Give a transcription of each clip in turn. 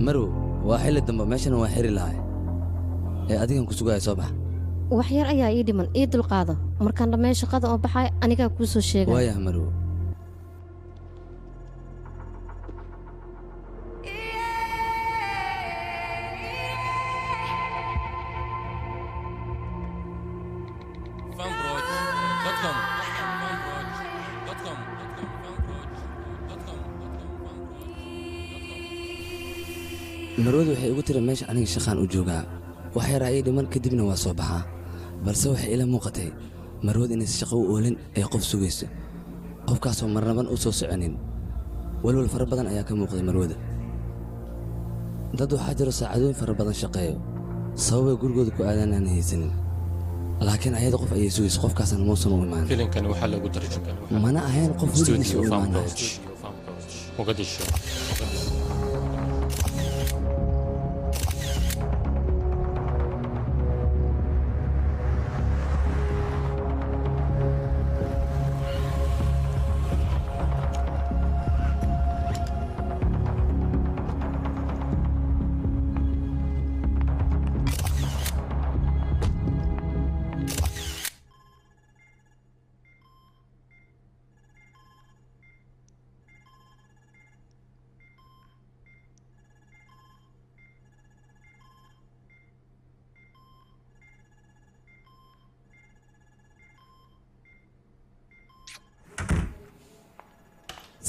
marwo waa xilli dambe meeshana waa xiri lahay ee adigan ku sugaya soo bax wax yar ayaa ii dhiman ii dulqaado markaan dhammeeyo shaqada oo baxay anigaa kuu soo sheegay waaya marwo marwadu waxay ugu tiri meesha aniga shaqaan u joogaa wax yar ayay dhiman kadibna waa soo baxaa balse waxay ila muuqatay marwad inaysan shaqo u oolin ee qof sugayso qofkaasoo marnaban u soo soconin walwal fara badan ayaa ka muuqday marwada dad waxaa jiro saacadooyin fara badan shaqeeyo sababay gurigooda ku aadaan aan haysanin laakiin ayada qof ayay sugayso qofkaasna muusan u imaan filimkani waxaa lagu tarjumay mana ahayn qof weligiisa u imaanaya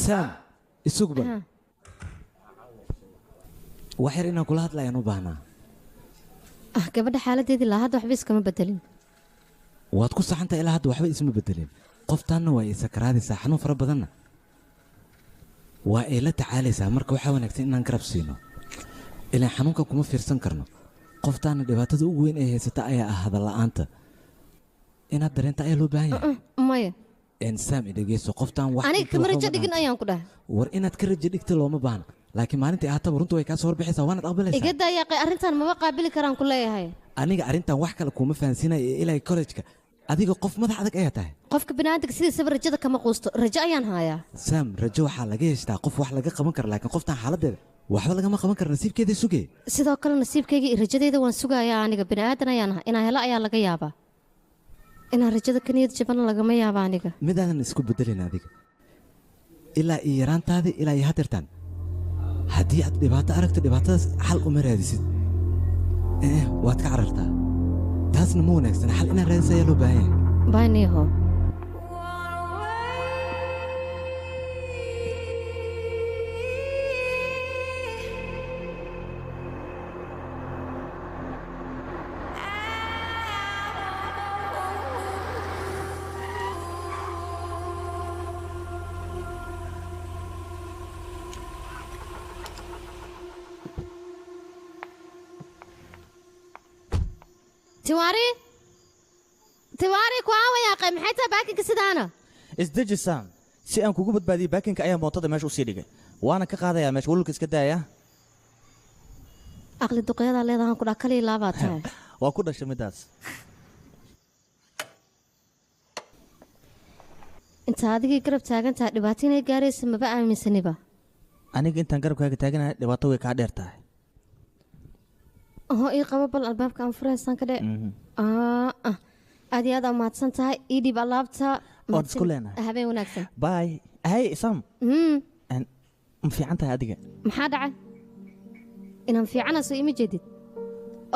سام isugban wax yar inaan kula hadlayaan u baahnaa gabadha xaaladeedii laa hadda waxba iskama bedelin waad ku saxantahay ilaa hadda waxba isma bedelin qoftaanna waa ay sakaraadaysaa xanuun fara badanna waa ay la tacaalaysaa marka waxaa wanaagsan inaan garab siino ilaan xanuunka kuma fiirsan karno qoftaanna dhibaatada ugu weyn ee haysata ayaa ah hadalla'aanta inaad dareenta ayaa loo baahan yahay maya saam idhegeyso qoftaan wax aniga kama rajo dhigin ayaan ku dhahay war inaad ka rajo dhigta looma baahna laakiin maalintii ahaataba runtu way kaa soo horbixisaa waanaad aqbalaysaa iga dayaaqay arrintan maba qaabili karaan ku leeyahay aniga arrintan wax kale kuma fahansiinaya ee ilaa kollejka adiga qof madax adag ayaa tahay qofka bini'aadamka sidiisaba rajada kama quusto rajo ayaan hayaa saam rajo waxaa laga yeeshtaa qof wax laga qaban kara laakiin qoftaan xaaladdeeda waxba lagama qaban kara nasiibkeeda sugee sidoo kale nasiibkayga iyo rajadeyda waan sugayaa aniga bini'aadan ayaan ahay inaan helo ayaa laga yaabaa inaan rajada ka niyad jabana lagama yaaba aniga midaadan isku bedelin adiga ilaa iyo yaraantaadii ilaa iyo hadeertaan haddii aad dhibaato aragto dhibaatadaas xal uma raadisid waad ka carartaa taasna ma wanaagsan xal inaad raadisa ayaa loo baahan yahay baaniho tiwaari ku aawayaaqay maxay tahay baakinka sidaana isdeji saam si aan kugu badbaadiyey baakinka ayaa mootada meesha usii dhigay waana ka qaadayaa meesha walulka iska daaya aqli duqeyadaa leedahan kudhaa kaliya laabaad tahay waa ku dhashay middaas inta adigii garab taagan tahay dhibaato inay gaaraysa maba aaminsaniba aniga intaan garabkaaga taaganahay dhibaato way kaa dheer tahay ii qabo bal albaabka aan furaysaan ka dhe aad iyo aad mahadsan tahay ii dhiib alaabta ood isku leenahay habeen wanaagsan bay hey sam ma fiican tahay adiga maxaa dhacay inaan fiicana soo ima jeedid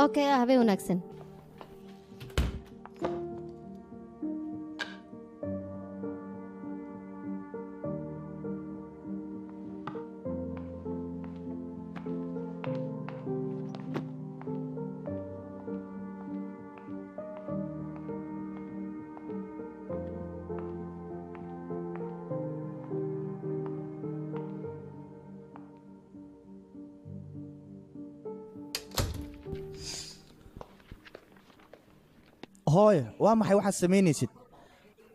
okay habeen wanaagsan hooyo waa maxay waxaad samaynaysid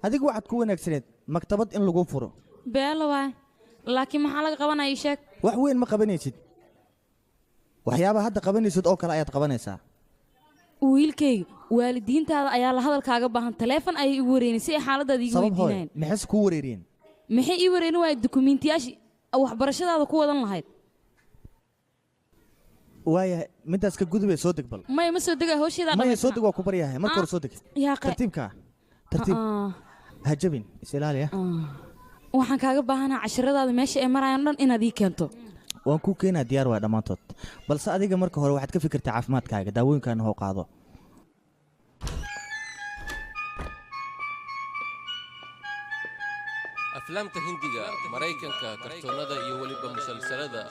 adigu waxaad ku wanaagsaneed maktabad in lagu furo beelo waay laakiin maxaa laga qabanaya ii sheeg wax weyn ma qabanaysid waxyaabaha hadda qabanaysid oo kale ayaad qabanaysaa wiilkayga waalidiintaada ayaa la hadalkaaga baahan taleefon ayay igu wareerin si ay xaaladaada iigu weydiinayaan maxayse kuu wareeriyeen maxay ii wareerin waaya dukumiintiyaashii waxbarashadaada ku wadan lahayd waayahay midaas ka gudubay soo deg bal maya ma soo dega hawsheeda maya soo deg waa ku baryahay marka hore soo deg yaa tartiibka tartiib ha jabin is ilaaliya waxaan kaaga baahanaa casharadaada meesha ay marayaan dhan inaad ii keento waan ku keenaa diyaar waa dhammaantood balse adiga marka hore waxaad ka fikirtaa caafimaadkaaga daawooyinkaana hoo qaado aflaamta hindiga maraykanka kartoonnada iyo weliba musalsalada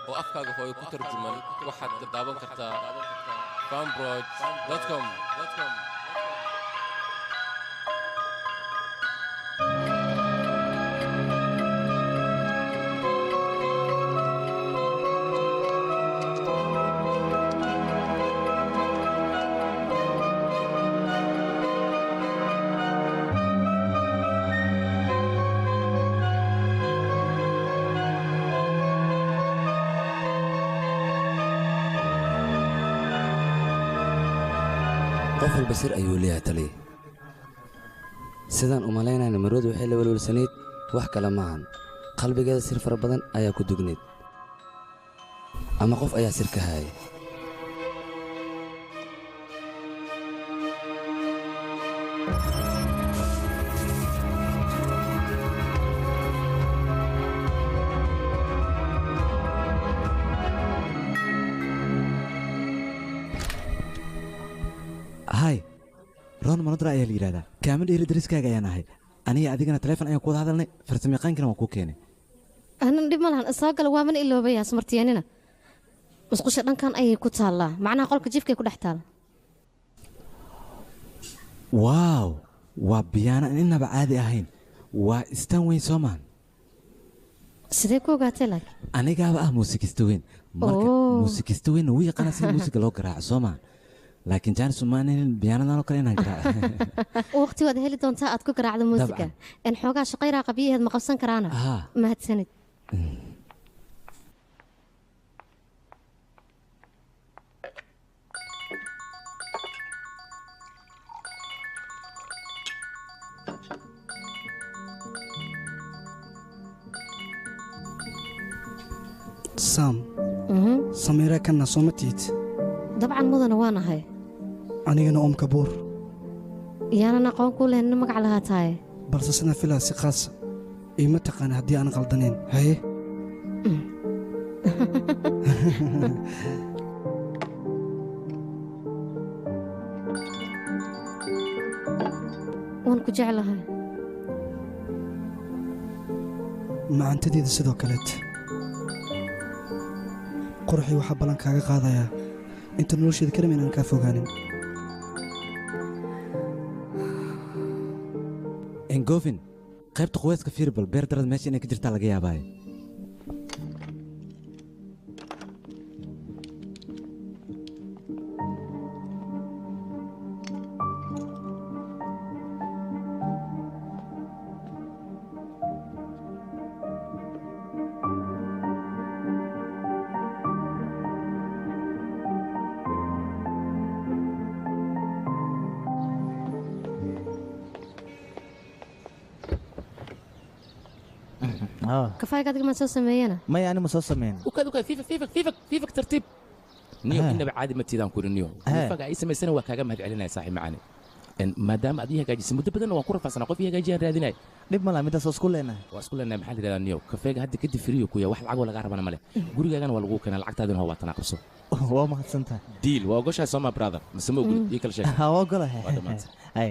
oo afkaaga hooyo ku tarjuman waxaad ka daawan kartaa fanbroid.com qof walba sir ayuu leeyahay taliye sidaan u malaynayna marwadu waxay la welwelsanayd wax kale maahan qalbigeeda sir fara badan ayaa ku dugnayd ama qof ayaa sir ka haayay hay ron manodra ayaa la yidhahdaa kaamil dheeri dariskaaga ayaan ahay aniga adigana taleefon ayaan ku wada hadalnay farsamayaqaankana waan kuu keenay anan dhib ma lahan soo gala waaman iloobayaa smartiyanina musqusha dhankan ayay ku taallaa macnaha qolka jifkay ku dhex taal waaw waa biyaana inaba caadi ahayn waa istaan weyn soo maahan sidee ku ogaatay laakiin anigaaba ah muusikista weyn marka muusikista weynna wuu yaqaana sida muusiga loo garaaco soo maahan laakiin jaanis umaanin biyaanadan oo kale inaan garaaco waqti waad heli doontaa aad ku garaacdo muusiga in xoogaa shaqayraa qabiyaheed ma qabsan karaana mahadsanid sam samiira kana soo ma tihid dabcan mudana waan ahay anigana om kabuur yaanan aqoon ku lehnin magac lahaa taaye balse sina filaa si khaasa iima taqaana haddii aanan qaldanayn haye waan ku jeclahay macantadeeda sidoo kaleet qorxii waxaa ballan kaaga qaadayaa inta nolosheeda kalima inaan kaa fogaanin engofin qaybta quweyska firbal beer darad meesha inay ka jirtaa laga yaabaaye kafayga adiga ma soo sameeyana maya ani ma soo sameyn وكذا فيفك ترتيب نيو إنه عادي ما تيدان كوري نيو فجأة اسمه سنة وكاجا مهد علينا صاحي معنا إن ما دام أديها جاي سمود بدنا وكورة فصنا قفيها جاي جان رادينا dhib ma laha midaas isku leenahay واسكول لنا محل ده نيو كفاجة هدي كده فريو كويا واحد عقول لقارب أنا ماله قولي جانا ولا جو كان العقد هذا هو تناقصه waa mahadsantahay ديل وأقولش هاي سما براذر مسمو قول يكل شيء ha waa golahay hay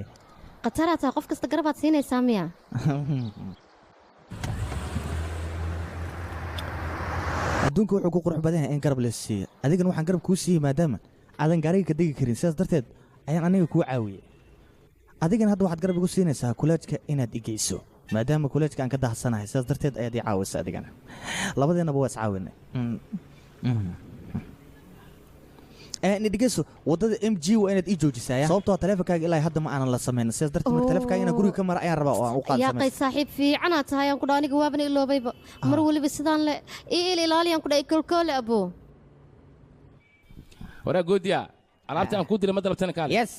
qataraa taa qof kasta garabaad siinaysaa miya adduunka wuxuu ku qurux badan yahay in garab la siiyo adigana waxaan garab kuu siiyey maadaama aadan gaariga ka degi karin sidaas darteed ayaan aniga kuu caawiyey adigana hadda waxaad garab igu siinaysaa kuleejka inaad igeyso maadaama kuleejka aan ka dahadsanahay sidaas darteed ayaad ii caawisa adigana labadeennaba waa iscaawinay nidhegeyso waddada m g waa inaad ii joojisaa sababtoo taleefonkaaga ilaa hadda ma aanan la samayn sidaas darteed marka taleefonkaaga inaan guriga ka mara ayaan rabaa oo aan u qaad yaa qay saaxiib fiicanaad tahay aan ku dhaa aniga waabana iloobayba mar weliba sidaan le ilaaliyaan ku dhaa ikolkoole abo وراء جوديا علامتي أنا كودي لما ضربتني كان yes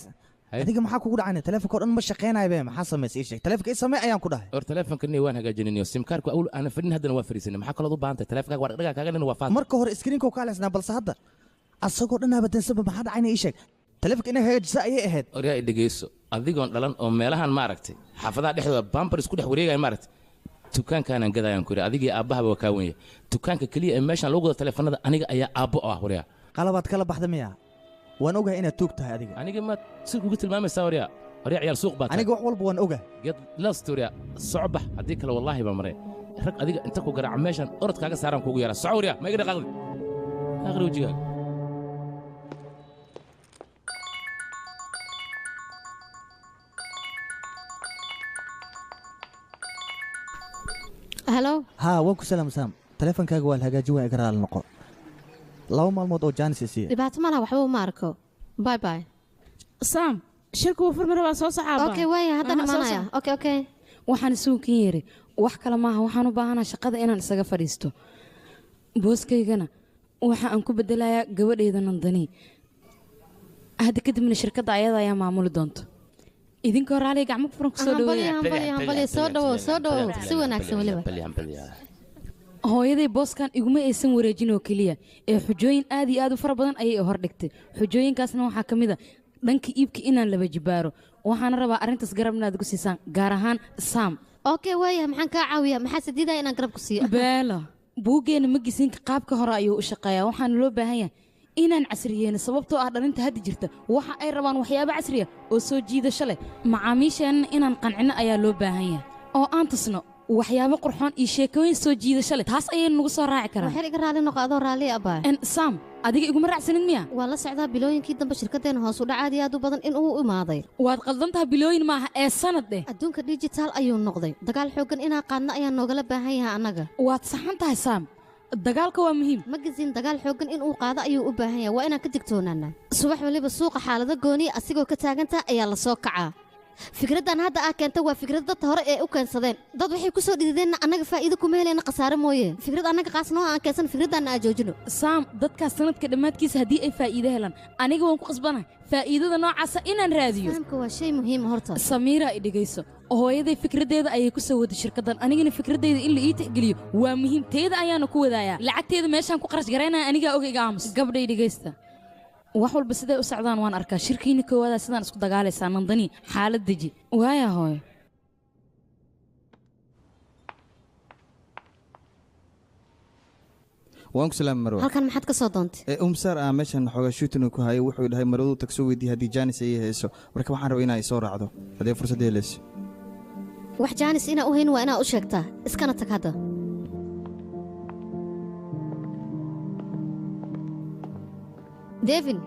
adiga maxaa kugu dhacay taleefonka oo dhan ma shaqeynayo be maxaa sameysay ii sheeg taleefonka ii samee ayaan ku dhahay or taleefon kani waan hagaajinayno sim kaarku awal aan fadhin hadana waa fariisanay maxaa kala u baahan tahay taleefonka war dhaga kaaga nin waa faad marka hore screen-ka ka leesnaa balse hadda asagoo dhan abadansanba maxaa dhacayna ii sheeg taleefanka inaga hagaajisa ayay ahayd oryaa i dhegayso adigoon dhalan oo meelahan maaragtay xaafadaha dhexdooda bambar isku dhex wareegaya maaragtay dukaankaanaan gadayaan ku yidhi adigii aabbahaba waa kaa wenya dukaanka keliya ee meeshaan lagu gado taleefanada aniga ayaa aabbo ah waryaa qalabaad kala baxda miya waan ogahay inaad tuug tahay adiga aniga maad si ugu tilmaamaysaa waryaa ciyaal suuq baa aniga wax walba waan ogahay ged last waryaa soco bax haddii kale wallaahi baa maree rag adiga inta ku garaaca meeshaan orodkaaga saaraan kuugu yaraa soco waryaa ma iga dhaqaaqdi aqri wejigaaga halo haa waan ku salaam saam taleefankaaga waa la hagaajin waa iga raali noqo 2 maalmood oo jaanis isiiya dhibaato malaha waxba ma arko bay bay saam shirku wuu furmi rabaa soo sacaaba okay waaya hadda imaanaya okay waxaan isuukin yeeri wax kale maaha waxaan u baahanahay shaqada inaan isaga fadhiisto booskaygana waxa aan ku bedelayaa gabadhayda nandani hadda kadibna shirkadda ayada ayaa maamuli doonto idinkoo raaliga gacmo furan ku soo dhaweeya soo dhawow si wanaagsan waliba hooyaday booskan iguma aysan wareejin oo keliya ee xujooyin aad iyo aad u fara badan ayay hor dhigtay xujooyinkaasna waxaa ka mid a dhanka iibka inaan laba jibaaro waxaana rabaa arrintaas garab inaad igu siisaan gaar ahaan saam okay waaya maxaan kaa caawiyaa maxaa sadiidaya inaan garab ku siiyo beela buuggeena magisiinka qaabka hore ayuu u shaqeeyaa waxaana loo baahan yahay inaan casriyeeno sababtoo ah dhalinta hadda jirta waxa ay rabaan waxyaabo casriya oo soo jiidasho leh macaamiisheenna inaan qancino ayaa loo baahan yahay oo aan tusno waxyaabo qurxoon iyo sheekooyin soo jiidasho leh taas ayaynu nagu soo raaci karaan waxyar iga raali noqo adoo raali abaa saam adiga iguma raacsanin miya waa la socdaa bilooyinkii dambe shirkaddeena hoos u dhac aad iyo aad u badan in uu imaaday waad qaldantaha bilooyin maaha ee sanad dheh adduunka dijitaal ayuu noqday dagaal xooggan inaan qaadno ayaa noogala baahan yahay annaga waad saxan tahay saam dagaalka waa muhiim magasiin dagaal xooggan in uu qaado ayuu u baahan yahay waa inaan ka digtoonaanaa subax waliba suuqa xaalado gooniya asigoo ka taagantaha ayaa la soo kacaa fikraddan hadda aa keenta waa fikrad dadta hore ee u keensadeen dad waxay ku soo dhidideenna annaga faa'iido kuma helayna khasaare mooye fikrad annaga qaasnoo aan keensan fikraddaanna aa joojino saam dadkaas sanadka dhammaadkiisa haddii ay faa'iido helaan aniga waan ku qasbanahay faa'iidada noocaasa inaan raadiyo fahamka waa shay muhiima horta samiira i dhegayso hooyaday fikraddeeda ayay ku soo waday shirkaddan anigana fikraddeeda in la ii tixgeliyo waa muhiim teeda ayaana ku wadaayaa lacagteeda meeshaan ku qarash garaynaya anigaa oga iga aamus gabdhay dhegaysta wax walba siday u socdaan waan arkaa shirkiina koowaada sidaan isku dagaalaysaa nandani xaalad deji waaya hooyo waan ku salaam marwa halkan maxaad ka soo doontay umsaar ah meeshan xoogaa shootin ku hayo wuxuu dhahay marwadu tagso weydii haddii jaanis ay hayso marka waxaan rabaa inaa soo raacdo haddii fursad helayso wax jaanis inaa u hayn waa inaa u sheegtaa iskana tag hadda devin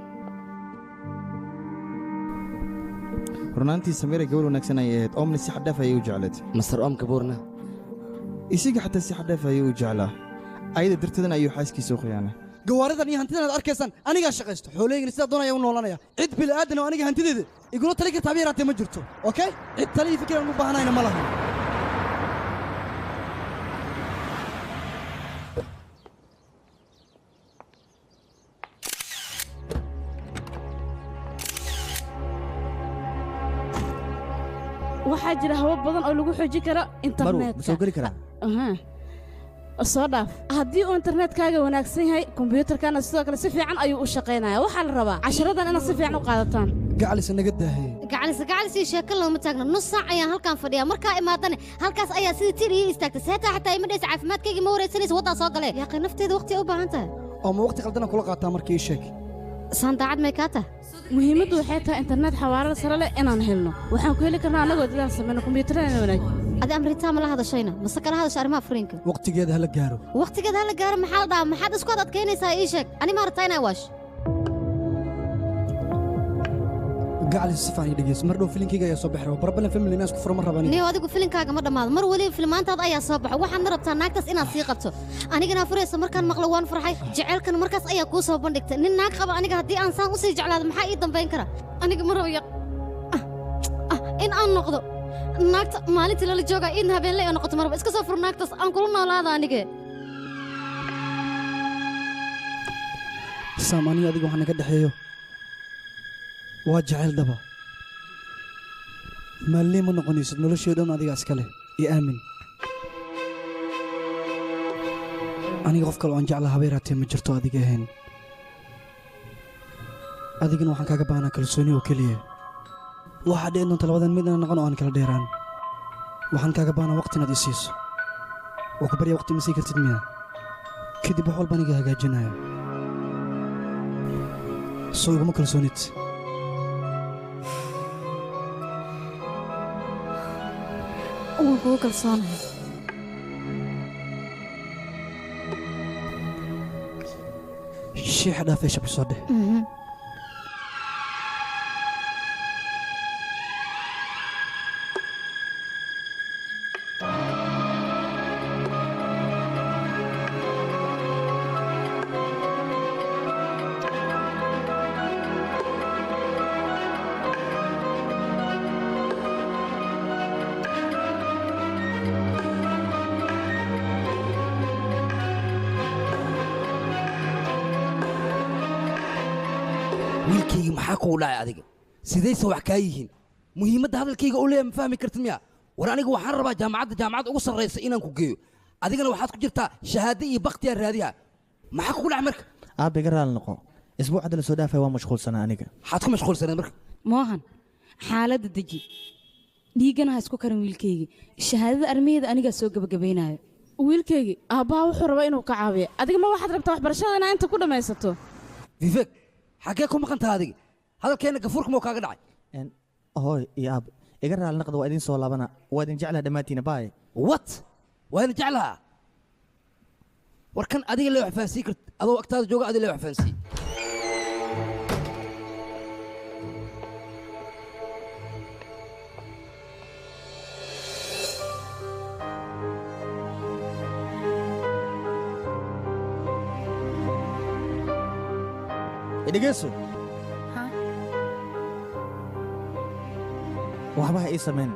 runaantii samiira gabar wanaagsan ayay ahayd oomna si xadhaaf ayay u jeclayd master oom kabuurna isiga xataa si xadhaaf ayay u jeclaa ayada darteedana ayuu xaaskiisa u khiyaanay gawaaridan iyo hantidan aad arkaysaan anigaa shaqaysto xoolaygana sidaa doonaya u noolanaya cid bila'aadan oo aniga hantideeda igula tali karta haba yaraatee ma jirto okey cid talii fikir aan u baahanayna ma laha waxaa jira habab badan oo lagu xoojin karo internetka soo geli karaa soo dhaaf haddii uu internetkaaga wanaagsan yahay kombiyuutarkana sidoo kale si fiican ayuu u shaqaynayaa waxaa la rabaa casharadan inaad si fiican u qaadataan gacalisa naga daahay gacalisi sheeko looma taagno nus saac ayaan halkaan fadhiyaa markaa imaadane halkaas ayaa sidii tir ii istaagtay seetaa xataa ima dhaysa caafimaadkaygii ma waraysanaysa waddaa soo galee yaaqay nafteeda waqti u baahan tahay oo ma waqti qaldana kula qaataa markii ii sheeg saan daacad may kaa tahay muhiimaddu waxay tahay internet xawaarada sare leh inaan helno waxaan ku heli karnaa annagoo dadaal samayno kombiyuutarana wanaag adi amritaa ma la hadashayna mase kala hadasha arrimaha furiinka waqtigeeda hala gaaro waqtigeeda hala gaaro maxaa la dhahaa maxaad isku adkaynaysaa ii sheeg ani ma hartaa inaa waash gacalisa si fiican ii dhegeyso mar dhow filinkayga ayaa soo baxay barbalan family inaan isku furo ma rabani niyo adigu filinkaaga ma dhammaado mar waliba filmaantaada ayaa soo baxo waxaad ma rabtaa naagtaas inaad sii qabto anigana furaysa markaan maqlo waan farxay jaceylkana markaas ayaa kuu soo bandhigtay nin naag qaba aniga haddii aan saan u sii jeclaado maxaa ii dambayn kara aniga ma rabo in aan noqdo naagta maalintii lala joogaa iidna habeenle ee noqoto marba iska soo fur naagtaas aan kula noolaada anige saamaaniyo adiga waxaa naga dhexeeyo waa jacayl dhaba maallee ma noqonaysid noloshee dhan adiga iska leh iyo aamin aniga qof kale oan jecla haba yaraatee ma jirto adiga ahayn adigana waxaan kaaga baahnaa kalsooni oo keliya waxaa dhici doonta labadan mid inaan noqon oo aan kala dheeraan waxaan kaaga baahnaa waqti inaad i siiso waa ku barya waqti ma sii kartid miya kadib wax walba aniga hagaajinaya soo iguma kalsoonid waan kugu kalsoonahay shiixa dhaafee shabi soo dheh wiilkayga maxaa kugu dhacay adiga sidayse wax kaa yihiin muhiimadda hadalkayga u leeyahay ma fahmi kartid miya war aniga waxaan rabaa jaamacadda ugu sarraysa inaan ku geeyo adigana waxaad ku jirtaa shahaado iyo bakhtiyaa raadiha maxaa kugu dhacay marka aabba iga raali noqo isbuuc hadda la soo dhaafay waa mashquulsanaa aniga maxaad ku mashquulsaneed marka moohan xaaladda deji dhiiggana ha isku karin wiilkaygii shahaadada arrimaheeda anigaa soo gebagabaynayo wiilkaygii aabbaha wuxuu rabaa inuu ka caawiyo adiga ma waxaad rabtaa waxbarashada inaa inta ku dhammaysato vivek xaggee ku maqan taha adiga hadalkeenna gafuurka moo kaaga dhacay hooy iyo aab iga raali naqda waa idin soo laabana waa idin jeclaha dhammaantiina baay wat waa idin jeclaha war kan adiga lee wax fahansii karta adoo agtaada jooga adiga lee wax fahansii dhegeyso waxba ha ii samayn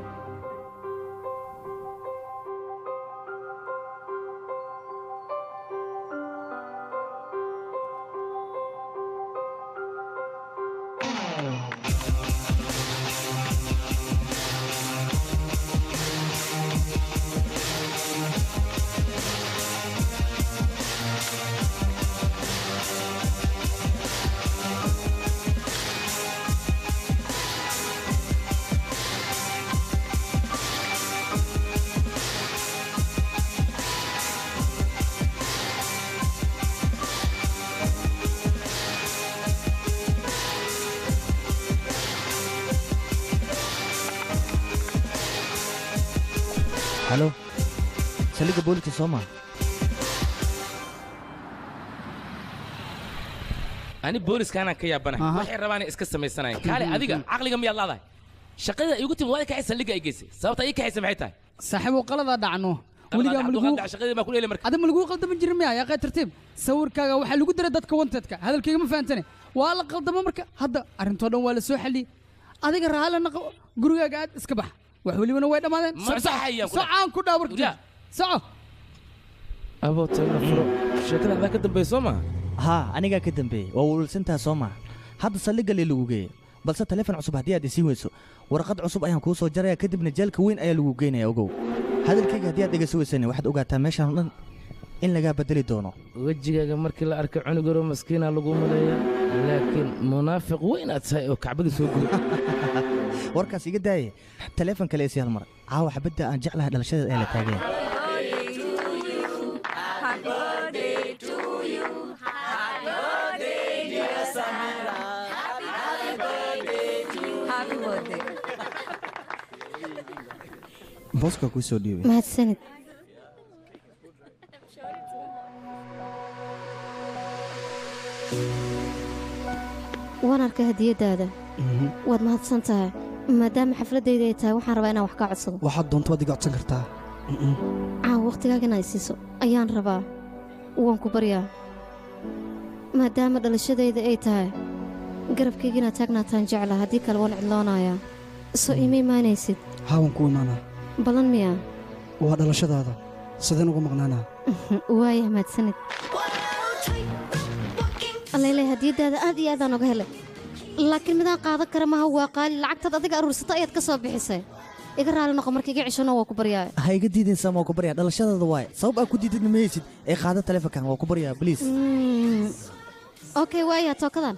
halo saldhigga booliska soo maa ani booliskaanaan ka yaabanahay waxay rabaanay iska samaysanayeen kaale adiga caqliga miyaad laadahay shaqada igu timi waad kaxay saldhigga ay geysay sababta ii kaxaysa maxay tahay saaxiibo qalada dhacno weligaa shaqadii baa ku dheeli marka adama lagu qaldaman jirin miya yaa qay tartiib sawirkaaga waxaa lagu diray dadka wantedka hadalkayga ma fahantane waa la qaldamo marka hadda arrintoo dhan waa la soo xalliyey adiga raali naqo gurigaaga aad iska bax wax welibana way dhammaadeen socaan ku dhaawarka soco abootayna furo sheekada adaa ka dambeey soo maa haa anigaa ka dambeeyey waa wululsantaha soo maa hadda saldhigga lee lagu geeyey balse taleefon cusub haddii aad isiin weyso warqad cusub ayaan kuu soo jaraya kadibna jeelka weyn ayaa lagu geynaya ogow hadalkayga haddii aad dhegayso weysani waxaad ogaataa meeshaan o dhan in lagaa bedeli doono wejigaaga markii la arkay cunugaro maskiinaa lagu maleeya laakiin munaafiq weyn aad tahay oo kacbadii soo guday warkaas iga daaye taleefon kale isi hal mar caawa xabadda aan jeclahay dhalashadeed ayaa la taagaya booska ku soo dhiibay mahadsanid waan arkay hadiyaddaada waad mahadsan tahay maadaama xafladdayda ay tahay waxaan rabaa inaan wax kaa codsado waxaad doonto waad iga codsan kartaa caawa wakhtigaaga in ay siiso ayaan rabaa waan ku baryaa maadaama dhalashadayda ay tahay garabkayga inaad taagnaataan jecla haddii kale waan cidloonayaa soo iima imaanaysid haa waan ku imaanaa balan miyaa waa dhalashadaada sideen uga maqnaanaa waaya mahadsanid allayle hadiyaddaada aad iyo aadaan oga helay laakiin midaan qaadan kara maha waa qaali lacagtaad adiga aruursata ayaad ka soo bixisay iga raali noqo marka iga cishano waa ku baryaa ha iga diidaysaa waa ku baryaa dhalashadaada waaye sabab aad ku diidadna ma haysid ee qaada taleefonkan waa ku baryaa bliis okay waaya tookadan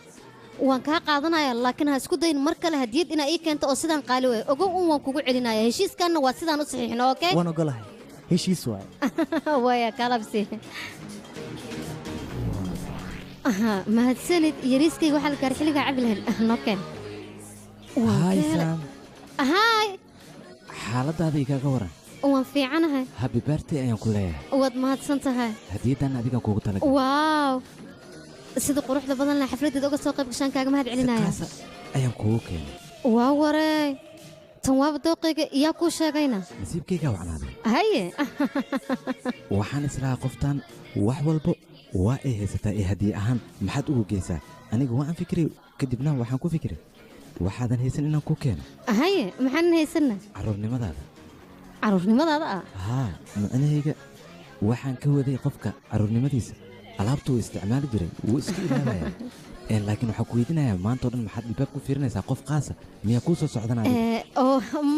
waan kaa qaadanaya laakiin ha isku dayin mar kale hadiyad inaa ii keento oo sidaan qaali wey ogow un waan kugu celinaya heshiiskanna waa sidaan u saxiixno okey waan ogolahay heshiis waay waya kalabsi mahadsanid yariiskayga waxaa la gaar xilligaa cabi lahayn nokeen haay saam haay xaaladaada igaaga waran waan fiicanahay habi baartay ayaan ku leeyahay waad mahadsan tahay hadiyaddan adigaan kuugu talagalay waaw sida quruxda badan leh xafladeeda uga soo qayb gashaan kaaga mahad celinaya ayaan kuugu keenay waa wareey tan waaba dooqayga iyaa kuu sheegayna nasiibkaygaa wacnaaday haye waxaan islahaa qoftan wax walba waa ay haysataa ee hadiye ahaan maxaad ugu geysaa aniga waan fikiray kadibna waxaan ku fikiray waxaadan haysan inaan ku keeno haye maxaanan haysanna carruurnimadaada ah haa macnahayga waxaan ka waday qofka carruurnimadiisa alaabtuu isticmaali jiray wuu iska ilaabaya laakiin waxaan ku weydiinayaa maanta oo dhan maxaad dhibaab ku fiirinaysaa qof qaasa miyaa kuu soo socdanaya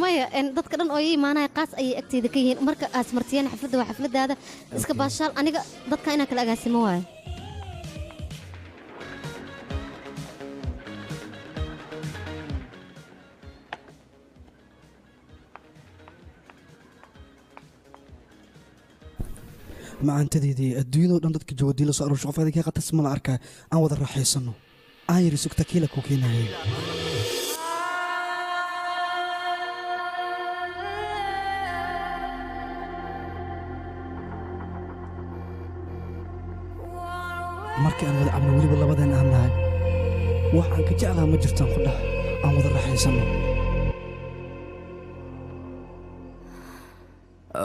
maya dadka dhan oo ii imaanaya qaas ayay agteyda ka yihiin marka aas martiyeen xafladda waa xafladdaada iska baashaal aniga dadka inaan kala agaasimo waayo macaantadeedii adduunyadoo dhan dadka jooga dii la soo aroosho qof adiga qatas ma la arkaa aan wada raaxaysanno aan yiri sugta kiila ku keenayay markii aan wada cabno weliba labadeen aan nahay waxaan ka jeclaa ma jirtaan ku dhah aan wada raaxaysanno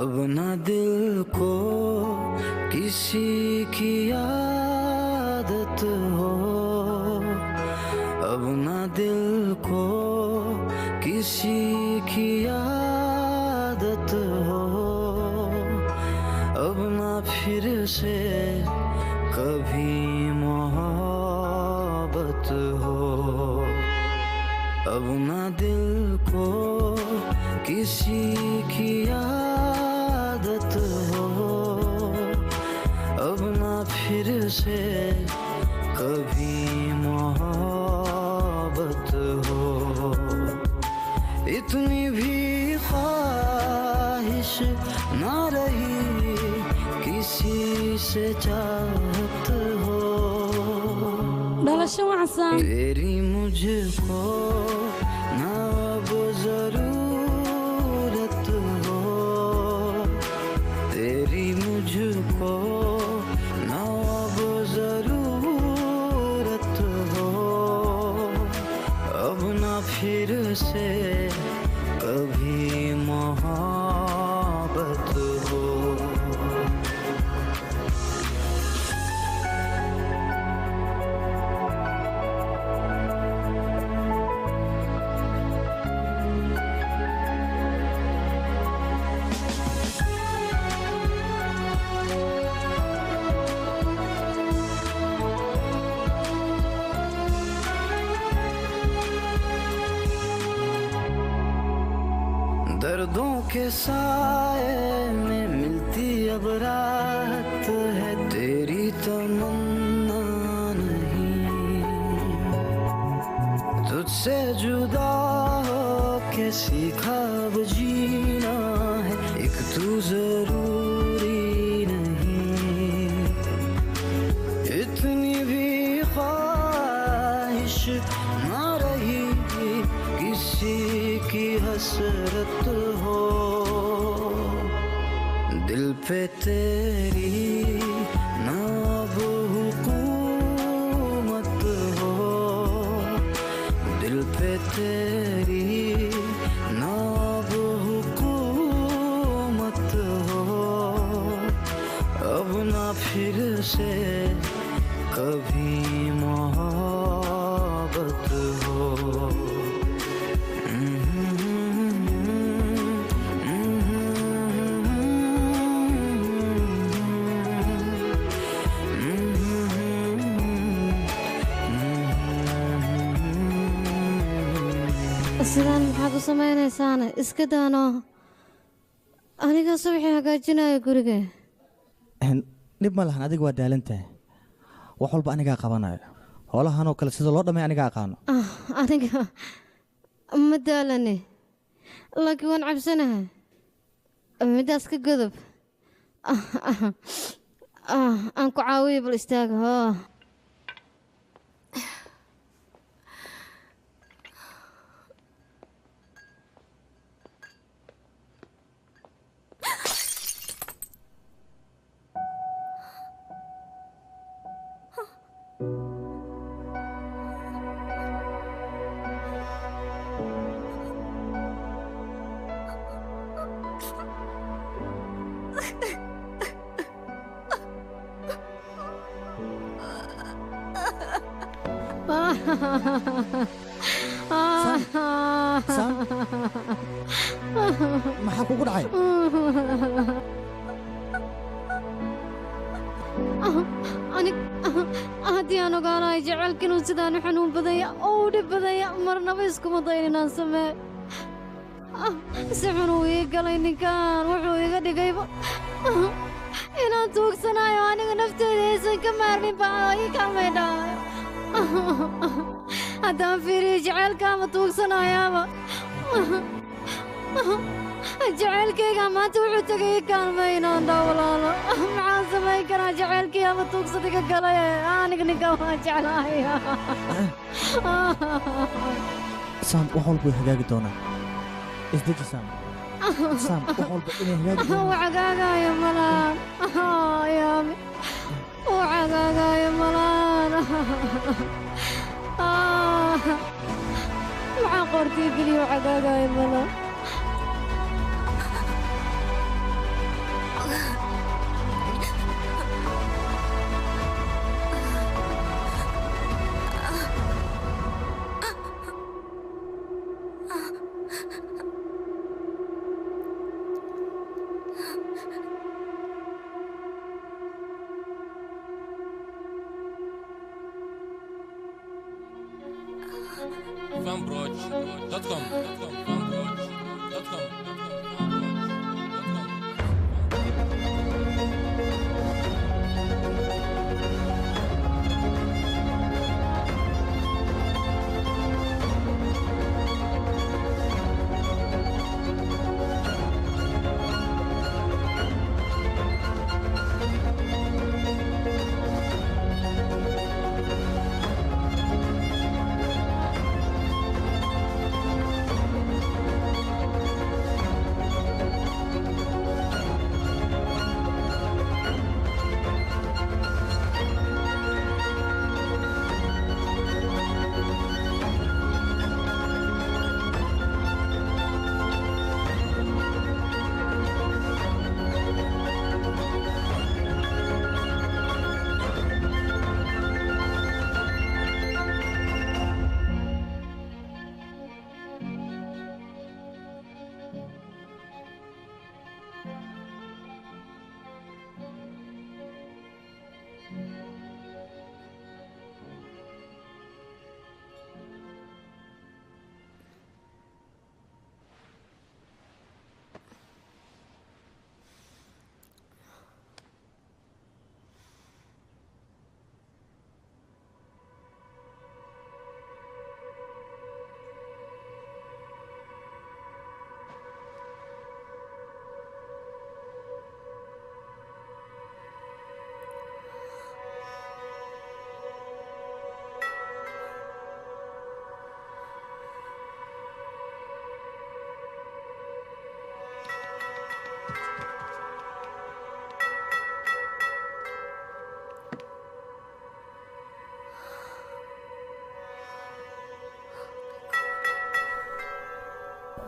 अब ना दिल को किसी की आदत हो अब ना दिल को किसी की आदत हो अब ना फिर से कभी मोहब्बत हो अब ना दिल को किसी की आदत हो अब ना फिर से कभी मोहब्बत हो इतनी भी ख्वाहिश ना रही किसी से चाहत हो तेरी मुझको ना अब जरूरत हो तेरी मुझको ना अब जरूरत हो अब ना फिर से कभी मोहब्बत हो दर्दों के साए में मिलती अब राहत है तेरी तमन्ना नहीं तुझसे जुदा हो के सीखा अब जीना है एक तू जरूरी नहीं इतनी भी ख्वाहिश ना रही किसी की हसरत हो दिल पे तेरी ना अब हुकूमत हो दिल पे तेरी ना अब हुकूमत हो अब ना फिर से कभी मोहब्बत हो sidaan maxaad u samaynaysaane iska daano anigaa subaxii hagaajinaya guriga dhib ma lahan adiga waa daalantahay wax walba anigaa qabanayo howlahanoo kale sida loo dhamay aniga aqaano aniga ma daalane laakiin waan cabsanahay midaas ka godob aan ku caawiyo bal istaaga maxaa kugu dhacay haddii aan ogaanahay jaceylkiinuu sidaan u xanuun badanya oo u dhib badanya marnaba iskuma dayn inaan samee si xun uu ii galay ninkan wuxuu iga dhigayba inaan tuugsanayo aniga nafteeda aysan ka maarmin baa ii kalmay dhahayo haddaan fiiriyo jaceylkaama tuugsanayaaba jaceylkayga maanta wuxuu tegay ii kaalmay inaan dhaa walaalo maxaan samayn karaa jaceylkii ama tuugsada ka galay aniga ninkan waan jeclahay saam wax walba way hagaagi doonaa isdeji saam saam wax walba inay hagaagi doonaa hagaagayo malaan yaami hagaagayo malaan maxaan qortii geliyo hagaagayo malaan fanbroch.com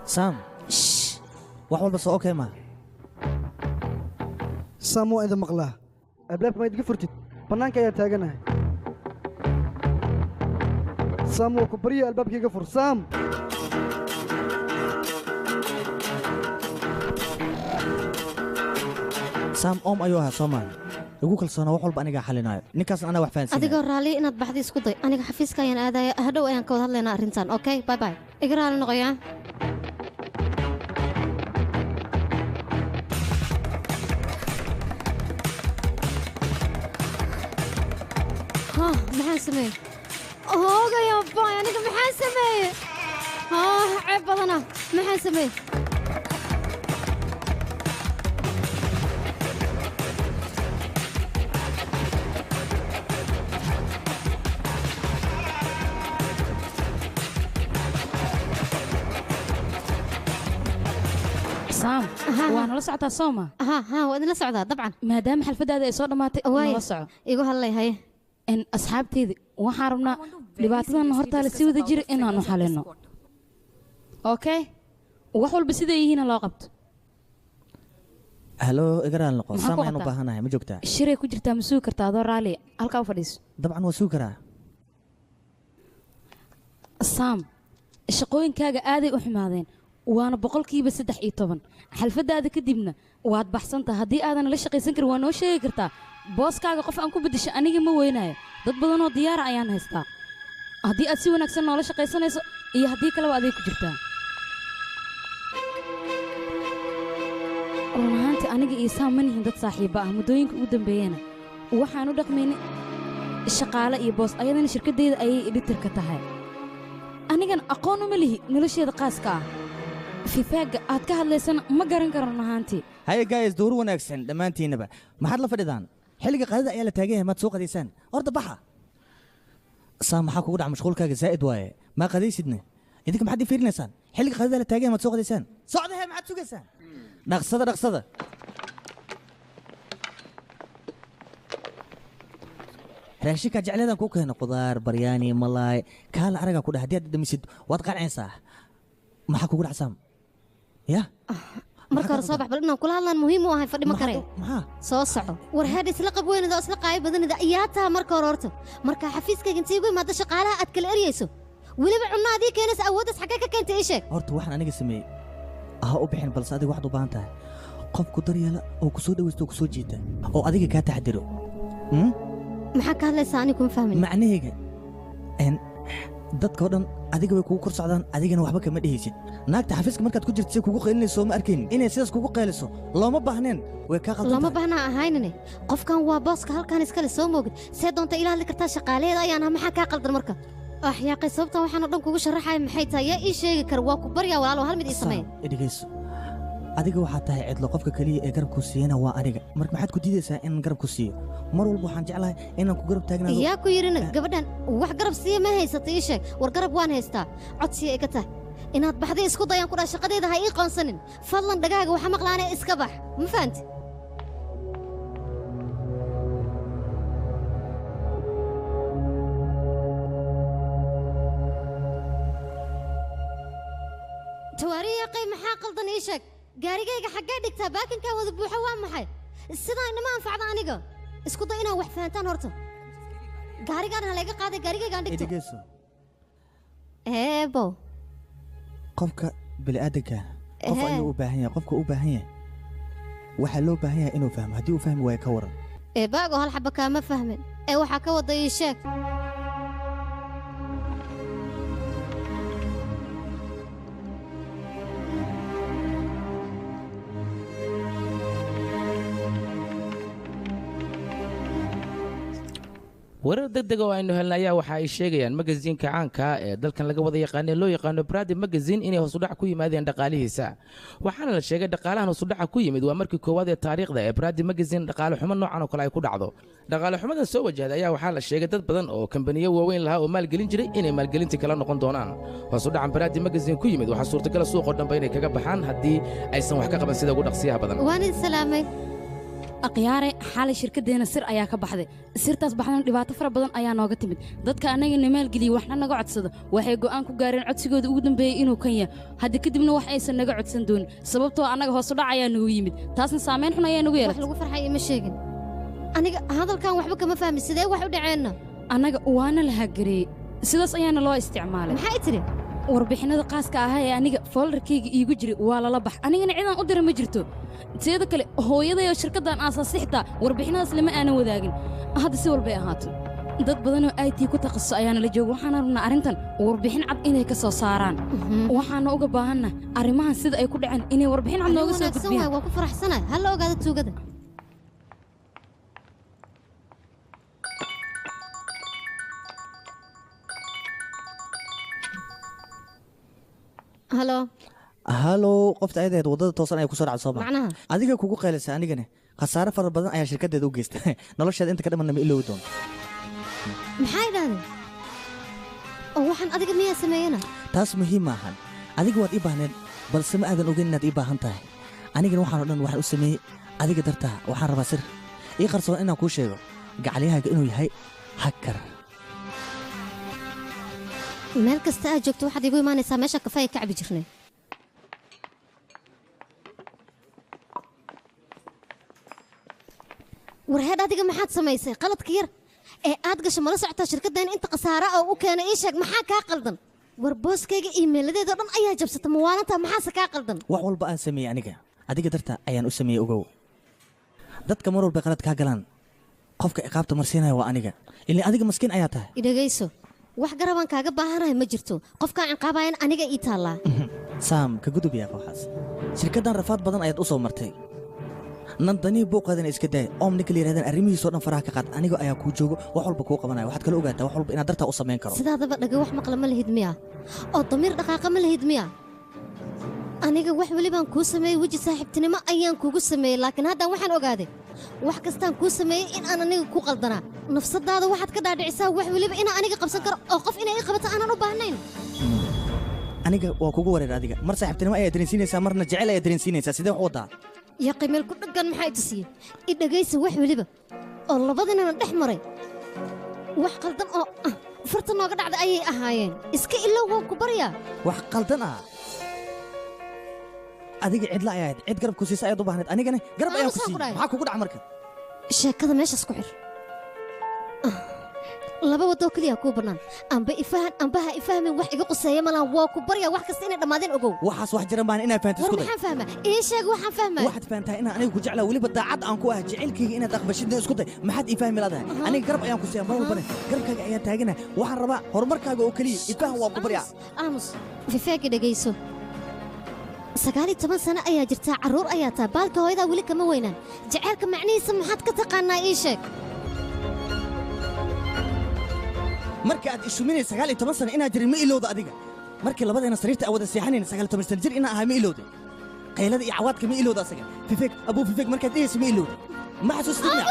Sam. wax walba soo okay ma Sam waa idin maqlaa ablaabka ma idinka furtid bannaanka ayaa taaganahay Sam waa ku bariya albaabkayga fur Sam Sam ayuu ahaa Soomaan igu kalsoona wax walba aniga xalinayo ninkaas ana wax fahansiin adigoo raali inaad baxdi isku day aniga xafiiska ayaan aadaya hadhow ayaan ka wada hadlaynaa arrintan okay bye bye iga raali noqoyaa maxaan sameeyey hoogaya baay aniga maxaan sameeye ceeb badana maxaan sameeye سام وانا لا سocdaa sooma waad la socdaa dabcan maadaama xalfadaada ay soo dhamaatay nala soco igu hadlay haye in asxaabteedii waxaan rabnaa dhibaatadan hortaa la sii wada jira inaanu xalino okay wax walba siday yihiin loo qabto halo igaraan noqon saam ayaan u baahanahay ma joogtaa shiray ku jirtaa ma sugi kartaa adoo raali halkaa u fadhiiso dabcan waa sugi karaa saam shaqooyinkaaga aaday u xumaadeen waana 13% xalfadaada kadibna waad baxsantaa haddii aadan la shaqaysan karin waa noo sheegi kartaa booskaaga qof aan ku bedesho aniga ma weynayo dad badanoo diyaara ayaan haystaa haddii aad si wanaagsan noola shaqaysanayso iyo haddii kaleba aday ku jirtaa run ahaantii aniga iyo saam ma nihin dad saaxiiba ah muddooyinka ugu dambeeyana waxaan u dhaqmaynay shaqaale iyo boos ayadana shirkaddeeda ayay editarka tahay anigan aqoon uma lihi nolosheeda qaaska ah fifaaga aad ka hadlaysana ma garan karo run ahaantii haye gaayis dowr wanaagsan dhammaantiinaba maxaad la fadhidaan xilliga qadada ayaa la taagan yahay maad soo qadaysaan horta baxa saam maxaa kugu dhac mashquulkaaga zaa'id waaye maa qadaysidne idinka maxaad ii fiirinaysaan xilliga qadada la taagan yahay maad soo qadaysaan socdahe maxaad sugaysaan dhaqsada dhaqsada raashinkaa jecleedaan kuu keeno qudaar baryaani malaay kaala aragaa ku dhah haddii aad dhamisid waad qancaysaa maxaa kugu dhac saam ya marka hore soo bax bal inaan kula hadlaan muhiim u ahay fadhi ma kareen soo soco war head isla qab weynada oo isla qaayo badanida ayaa taa marka hore horta marka xafiiskayga intii ugu imaado shaqaalaha aad kala eryayso weliba cunno adii keenaysa awooddaas xaggee ka keentay ii sheeg horta waxaan aniga sameeyey ha u bixin balse adiga waxaad u baahan tahay qofku daryeela oo ku soo dhawaysta oo ku soo jiita oo adiga kaa taxdiro maxaa ka hadlaysaa aniga kuma fahmin macnahayga dadkao dhan adiga way kugu kor socdaan adigana waxba kama dhehaysid naagta xafiiska markaad ku jirta say kugu qaylinayso ma arkaynin inay sidaas kugu qayliso looma baahneen way kaa qaldan looma baahnaa ahaynine qofkan waa booska halkan iskale soo moogid see doonta ila hadli kartaa shaqaalaheeda ayaan ah maxaa kaa qaldan marka axyaaqay sababtan waxaan oo dhan kugu sharaxaya maxay tahay yaa ii sheegi kara waa ku baryaa walaalo hal mid ii sameeya dhegayso adiga waxaa tahay cidlo qofka keliya ee garabku siiyana waa aniga marka maxaad ku diidaysaa inaan garabku siiyo mar walba waxaan jeclahay inaan ku garab taagnaado yaa ku yidhina gabadhan wax garab siiya ma haysata ii sheeg war garab waan haystaa codsiya iga tah inaad baxday isku dayaan ku dhaha shaqadeeda ha ii qoonsanin fadlan dhagaaga waxa maqlaanee iska bax ma fahanti tawaariiqay maxaa qaldan ii sheeg gaarigayga xaggee dhigtaa baakinkaa wada buuxa waa maxay sidaa inama anfacda aniga isku day inaan wax fahantaan horta gaarigaan ha layga qaaday gaarigaygaan dhigto eebo qofka bini'aadanka qof ayuu u baahan yahay qofka u baahan yahay waxaa loo baahan yahay inuu fahmo haddii uu fahmi waayo ka waran eebaago hal xaba kaama fahmin ee waxaa ka wada ii sheeg warar degdeg oo aynu helnay ayaa waxa ay sheegayaan magaziinka caanka ee dalkan laga wada yaqaanay loo yaqaano Brady Magazine inay hoos u dhac ku yimaadeen dhaqaalihiisa waxaana la sheegay dhaqaalahan hoos u dhac ku yimid waa markii koowaad ee taariikhda ee Brady Magazine dhaqaale xumo noocan oo kale ay ku dhacdo dhaqaale xumadan soo wajahday ayaa waxaa la sheegay dad badan oo kambaniyo waaweyn lahaa oo maalgelin jiray inay maalgelinta kala noqon doonaan hoos u dhacan Brady Magazine ku yimid waxaa suurtagal suuqa dhanba inay kaga baxaan haddii aysan wax ka qaban sida ugu dhaqsiyaha badan waan salaamay aqyaare xalay shirkadeena sir ayaa ka baxday sirtaas baxdana dhibaato fara badan ayaa nooga timid dadka anaga maalgeliya waxna naga codsada waxay go'aan ku gaareen codsigooda ugu dambeeyay inuu kan yahay hadda kadibna wax aysan naga codsan doonin sababtoo anaga hoos u dhac ayaa nagu yimid taasna saameyn xun ayaa nagu yeelatay wax lagu farxay ima sheegin aniga hadalkan waxba kama fahmin sidee wax u dhaceenna anaga waana la hagareeyay sidaas ayaana loo isticmaalay maxay tiri warbixinada qaaska ah ee aniga folderkayga iigu jiray waa lala bax anigana cidaan u dira ma jirto teeda kale hooyaday oo shirkaddan aasaasay xitaa warbixinadaas lama aanan wadaagin hadda si walbay ahaato dad badan oo IT ku takhasus ayaana la jooga waxaan rabnaa arrintan warbixin cad inay ka soo saaraan waxaana uga baahannahay arrimahan sida ay ku dhaceen inay warbixin cad nooga soo gudbiyaan waa ku faraxsanahay hal ogaada tuugada halo halo qofta ayadeed wadada toosan ay ku soo dhacdo soo ma macnaha adiga kugu qaylaysa anigana khasaare fara badan ayaa shirkadeeda u geystay nolosheeda inta ka dhimanna ma iloowi doonto maxay idhahdeen oo waxaan adiga miyaa sameeyana taas muhiim maahan adiga waad ii baahneed balse ma aadan ogeyn inaad ii baahan tahay anigana waxaan oo dhan waxaan u sameeyey adiga dartaa waxaan rabaa sir ii qarsoon inaan kuu sheego gacalyahaaga inuu yahay hakar meel kasta aad joogto waxaad igu imaanaysaa meesha kafeega ka cabi jirnay warheed adiga maxaad samaysay qaladka yar ee aad gasho mala socotaa shirkaddeena inta khasaara oo u keenay ii sheeg maxaa kaa qaldan war booskayga iimayladeedoo dhan ayaa jabsata mawaalantaa maxaase kaa qaldan wax walba aan sameeyey aniga adiga darta ayaan u sameeyey ogow dadka mar walba qalad kaa galaan qofka ciqaabta marsiinaya waa aniga ilaa adiga maskiin ayaa tahay idhagayso wax garabaan kaaga baahanahay ma jirto qofkaan ciqaabayan aniga ii taallaa saam ka gudub yaa kooxaas shirkaddan rafaad badan ayaad u soo martay nandanii buuqaadana iska daay oom ninka la yidhahdaan arrimihiisoo dhan faraha ka qaad aniga ayaa kuu joogo wax walba kuu qabanaya waxaad kala ogaataa wax walba inaad dartaa u samayn karo sidaadaba dhaga wax maqla ma lahid miya oo damiir dhaqaaqa ma lahid miya aniga wax welibaan kuu sameeyey weji saaxiibtinimo ayaan kugu sameeyey laakiin haddaan waxaan ogaaday wax kastaan kuu sameeyey in aan aniga ku qaldanaa nafsadaada waxaad ka dhaadhicisaa wax weliba inaan aniga qabsan karo oo qof inay ii qabato aanan u baahnayn aniga waa kugu wareer adiga mar saaxiibtinimo ayaad dareensiinaysaa marna jecel ayaad dareensiinaysaa sidee wax wadaa yaa qiimeel ku dhaggan maxaa i tusiyey i dhagaysa wax weliba oo labadinana dhex maray wax qaldan oo farta nooga dhacda ayay ahaayeen iska ilow waan ku baryaa wax qaldan ah adiga cidla ayayd cid garab ku siisa ayaad u baahnayd anigana garab ayaan ku siiyey maxaa kugu dhaca marka sheekada meeshaas ku xir laba wadoo keliya kuu bannaan amba ifahan amba ha ifahmin wax iga quseeya malaan waa ku baryaa wax kasta inay dhammaadeen ogow waxaas wax jiran baan inaa fahanto isku day war maxaan fahmaa ii sheeg waxaan fahmaa waxaad fahantaa inaan aniga ku jeclaa weliba daacad aan ku ah jecelkayga inaad aqbashidna isku day maxaad ii fahmi laadahay aniga garab ayaan ku siiyaa mar walbane garabkaaga ayaan taaganahay waxaan rabaa horumarkaaga oo keliya ifahan waa ku baryaa aamus fifeega dhegayso 19 sano ayaa jirtaa carruur ayaa taa baalka hooyadaa weli kama weynaan jaceylka macnihiisa maxaad ka taqaanaa ii sheeg marka aad ishuminay 19 sano inaad jirin ma ilowda adiga markii labadeena sariirta awada seexanayn 19 sano jir inaa ahaa ma ilowda qaylada iyo cawaadka ma ilowda asaga fifeeg abuu fifeeg markaad dhehaysa ma ilowda ma xasuustina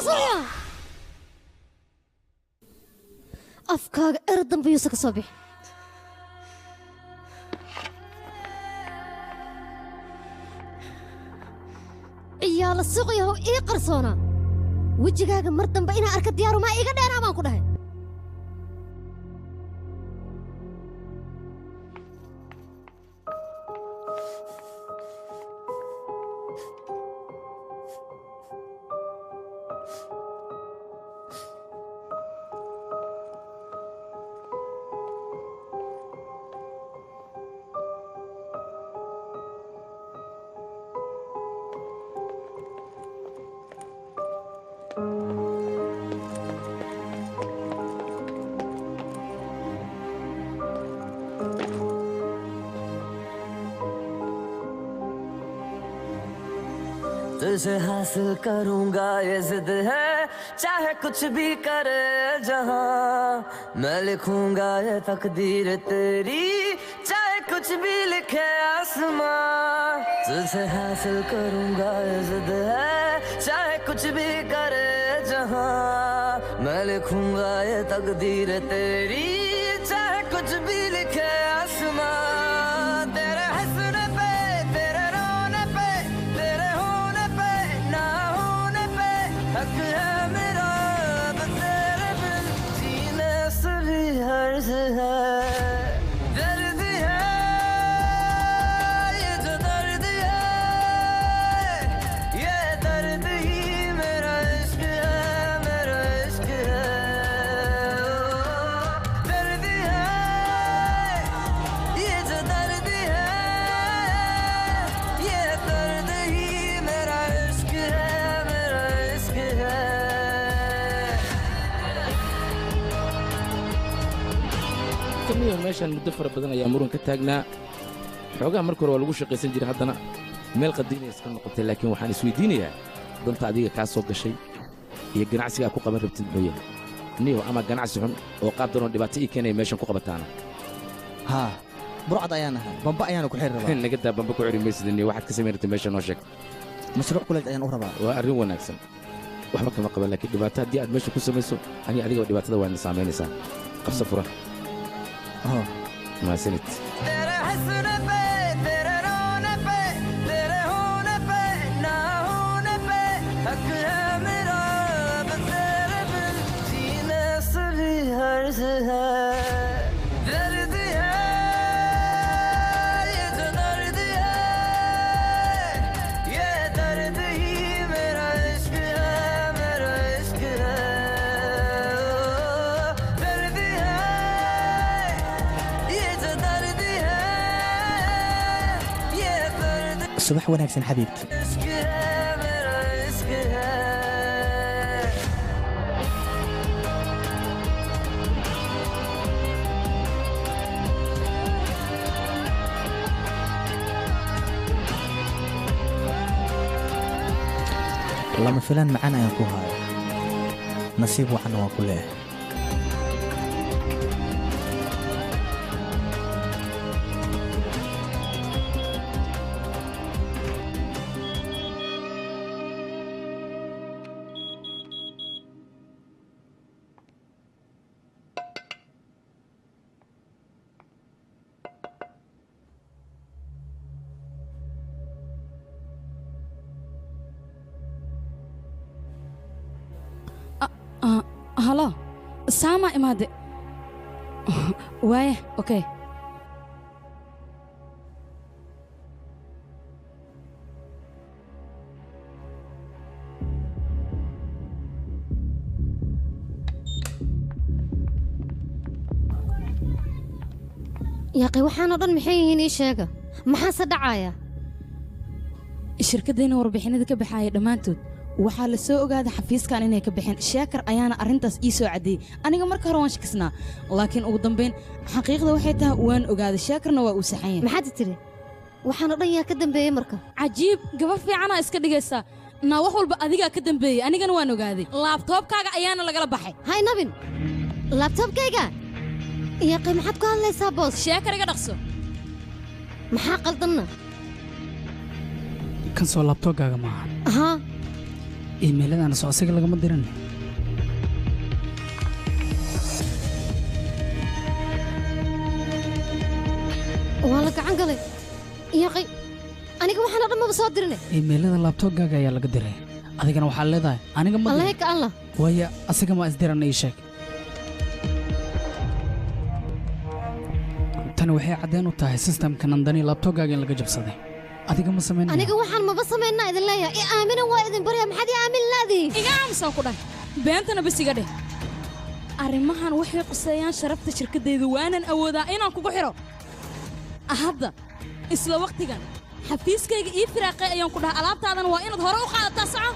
afkaaga er dambe yuusa ka soo bixi ciyaala suuqyahow ii qarsoona wejigaaga mar dambe inaan arka diyaarumaa iga dheeraa baan ku dhahay तुझे हासिल करूंगा ये जिद है चाहे कुछ भी करे जहां मैं लिखूंगा ये तकदीर तेरी चाहे कुछ भी लिखे आसमां तुझे हासिल करूंगा ये जिद है चाहे कुछ भी करे जहां मैं लिखूंगा ये तकदीर तेरी चाहे कुछ भी लिखे आसमां तेरे हंसने पे तेरे रोने पे तेरे होने पे ना होने पे हक है मेरा अब तेरे बिन जीने से भी हर्ज है दर्द है ये जो दर्द है ये दर्द ही मेरा इश्क है दर्द है ये जो दर्द है ये दर्द ही मेरा इश्क है kamiyo meeshaan muddo fara badan ayaa muran ka taagnaa xoogaha marka hore waa lagu shaqaysan jiray haddana meel qadiinaya iska noqotay laakiin waxaan isweydiinayaa danta adiga kaa soo gashay iyo ganacsiga aad ku qaban rabtid muxuu yahay niyo ama ganacsi xun oo qaab daroon dhibaato ii keenaya meeshan ku qabataana haa burcad ayaan ahay bamba ayaana ku xiri rabaa naga daa bamba ku xiri maysidin waxaad ka samayn rabtay meesha noo sheeg mashruuc kuleej ayaan u rabaa waa arrin wanaagsan waxba kama qaban laakiin dhibaato haddii aad meesha ku samayso aniga adigaba dhibaatada waa ina saamaynaysaa qabsa fura mahadsanid subax wanaagsan xabiibti lama filaan macaan ayaan ku haayo nasiib wacanna waan ku leeyahay halo saama imaade waaya okay yaaqi waxaan oo dhan maxay yihiin ii sheega maxaase dhacaya shirkaddeena warbixinada ka baxaaya dhammaantood waxaa la soo ogaaday xafiiskan inay ka baxeen shaakar ayaana arrintaas ii soo caddeeyey aniga marka hore waan shakisnaa laakiin ugu dambayn xaqiiqda waxay tahay waan ogaaday shaakarna waa uu saxan yahay maxaad tiri waxaan oo dhan yaa ka dambeeyey marka cajiib gaba fiicanaa iska dhigaysaa naa wax walba adigaa ka dambeeyey anigana waan ogaaday laabtoobkaaga ayaana lagala baxay hay nabin laabtoobkayga yaaqi maxaad ku hadlaysaa boos shaakar iga dhaqso maxaa qaldanna kan soo laabtoobkaaga maaha haa iimayladana soo asiga lagama diran waa la gacan galay yaaqi aniga waxaan oo dhan maba soo dirine iimaylada laabtoobkaaga ayaa laga diray adigana waxaad leedahay aniga ma allahi ka allah waaya asiga ma isdiran ii sheeg tani waxay caddeen u tahay sistamka nandani laabtoobkaaga in laga jabsaday adiga ma samayn aniga waxaan maba samaynaa idin leeyahay i aamina waa idin baryaa maxaad ii aamin laadiin iga aamusaan ku dhah beentana bas iga dheh arrimahan waxay quseeyaan sharafta shirkaddayda waanan awoodaa inaan kugu xidho hadda isla wakhtigan xafiiskayga ii firaaqay ayaan ku dhaha alaabtaadana waa inaad hore u qaadataa soco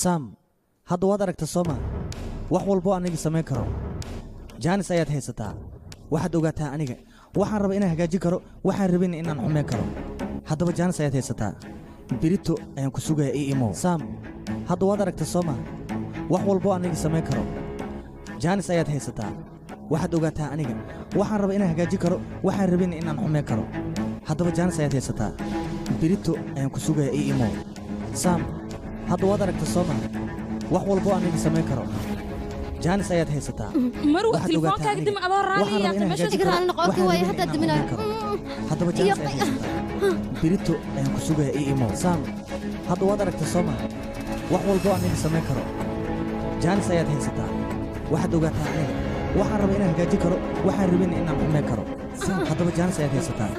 sam hadda waad aragta sooma wax walbo aniga samayn karo jaanis ayaad haysataa waxaad ogaataa aniga waxaan raba inaan hagaajin karo waxaan rabin inaan xumeyn karo haddaba jaanis ayaad haysataa berito ayaan ku sugaya ii imow sam hadda waad aragta sooma wax walbo aniga samayn karo jaanis ayaad haysataa waxaad ogaataa aniga waxaan raba inaan hagaajin karo waxaan rabin inaan xumeyn karo haddaba jaanis ayaad haysataa berito ayaan ku sugaya ii imow sam hadda waad aragta sooma wax walbo aniga samayn karo jaanis ayaad haysataa marwa telefonkaaga dim adoo raaliya meesha iga raali noqo okay waay hadda diminayo haddaba jaanis ayaad haysataa berito ayaan ku sugaya ii imow saam hadda waad aragtay soo maa wax walbo aan idin samayn karo jaanis ayaad haysataa waxaad ogaataa aniga waxaan rabaa inaan hagaajin karo waxaan rabin inaan xumeyn karo haddaba jaanis ayaad haysataa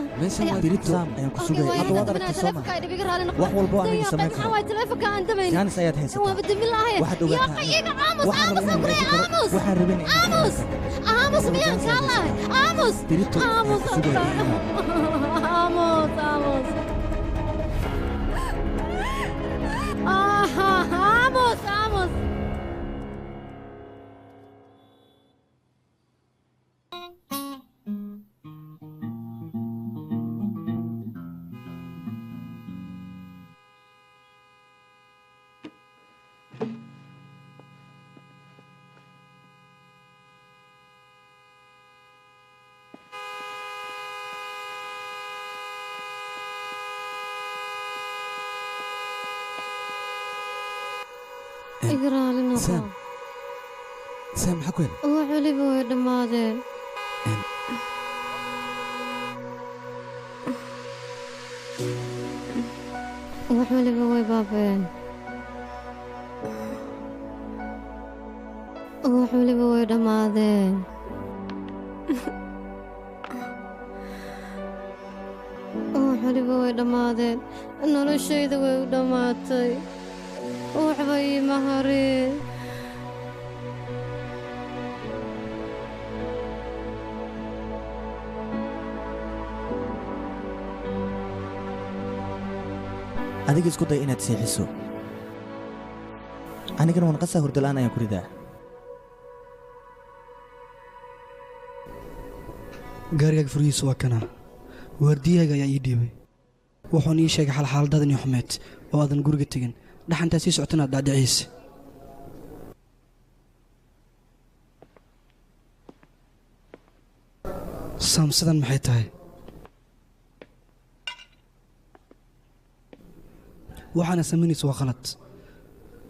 berito ayaan ku sugaya hadda waad aragtay soo maa wax walbo aan idin samayn karo jaanis ayaad haysataa waxaad ogaataa waxaan rabaa inaan hagaajin karo waxaan rabin inaan aamus miyaan kaa lahay aamus berito ayaan ku sugaya ii imow aamus aamus سام maxaa ku helay wax waliba way dhammaadeen wax waliba way baabeen wax waliba way dhammaadeen wax waliba way dhammaadeen noloshayda way u dhammaatay waxba iima hareen adiga isku day inaad seexiso anigana waan qasaa hurdala'aan ayaan ku ridaa gaarigaaga furihiisa waa kana waardiyahaaga ayaa ii dhiibay wuxuuna ii sheegay xaalxaaladadan iyo xumeed oo aadan guriga tegin dhaxantaa sii socotana aad dhacdhiciisa saam sidan maxay tahay waxaana samaynaysa waa khalad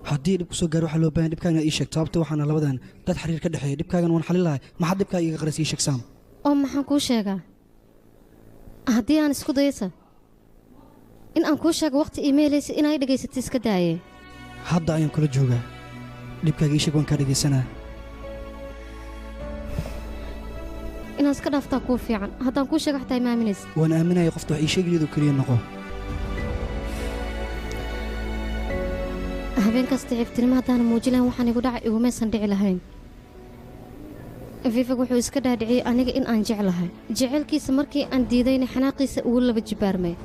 haddii dhib ku soo gaaro waxaa loo baahan dhibkaaga ii sheegto sababta waxaana labadan dad xiriir ka dhexeeya dhibkaagan waan xalin lahay maxaad dhibkaaga iga qaras ii sheeg saam oo maxaan kuu sheegaa haddii aan isku daysa in aan kuu sheego waqti iimaylaysa inay dhegaysatay iska daaye hadda ayaan kula joogaa dhibkaaga ii sheeg waan kaa dhegaysanaa inaad iska dhaaftaa kuu fiican haddaan kuu sheego xataa ima aaminaysa waan aaminaya qofta wax ii sheegayadoo keliya noqo habeenkaasta ciibtinimo haddaan muujin lahayn waxaan igu dhaca igumaysan dhici lahayn fiifag wuxuu iska dhaadhiciyey aniga in aan jeclahay jecelkiisa markii aan diidayna xanaaqiisa ugu laba jibaarmay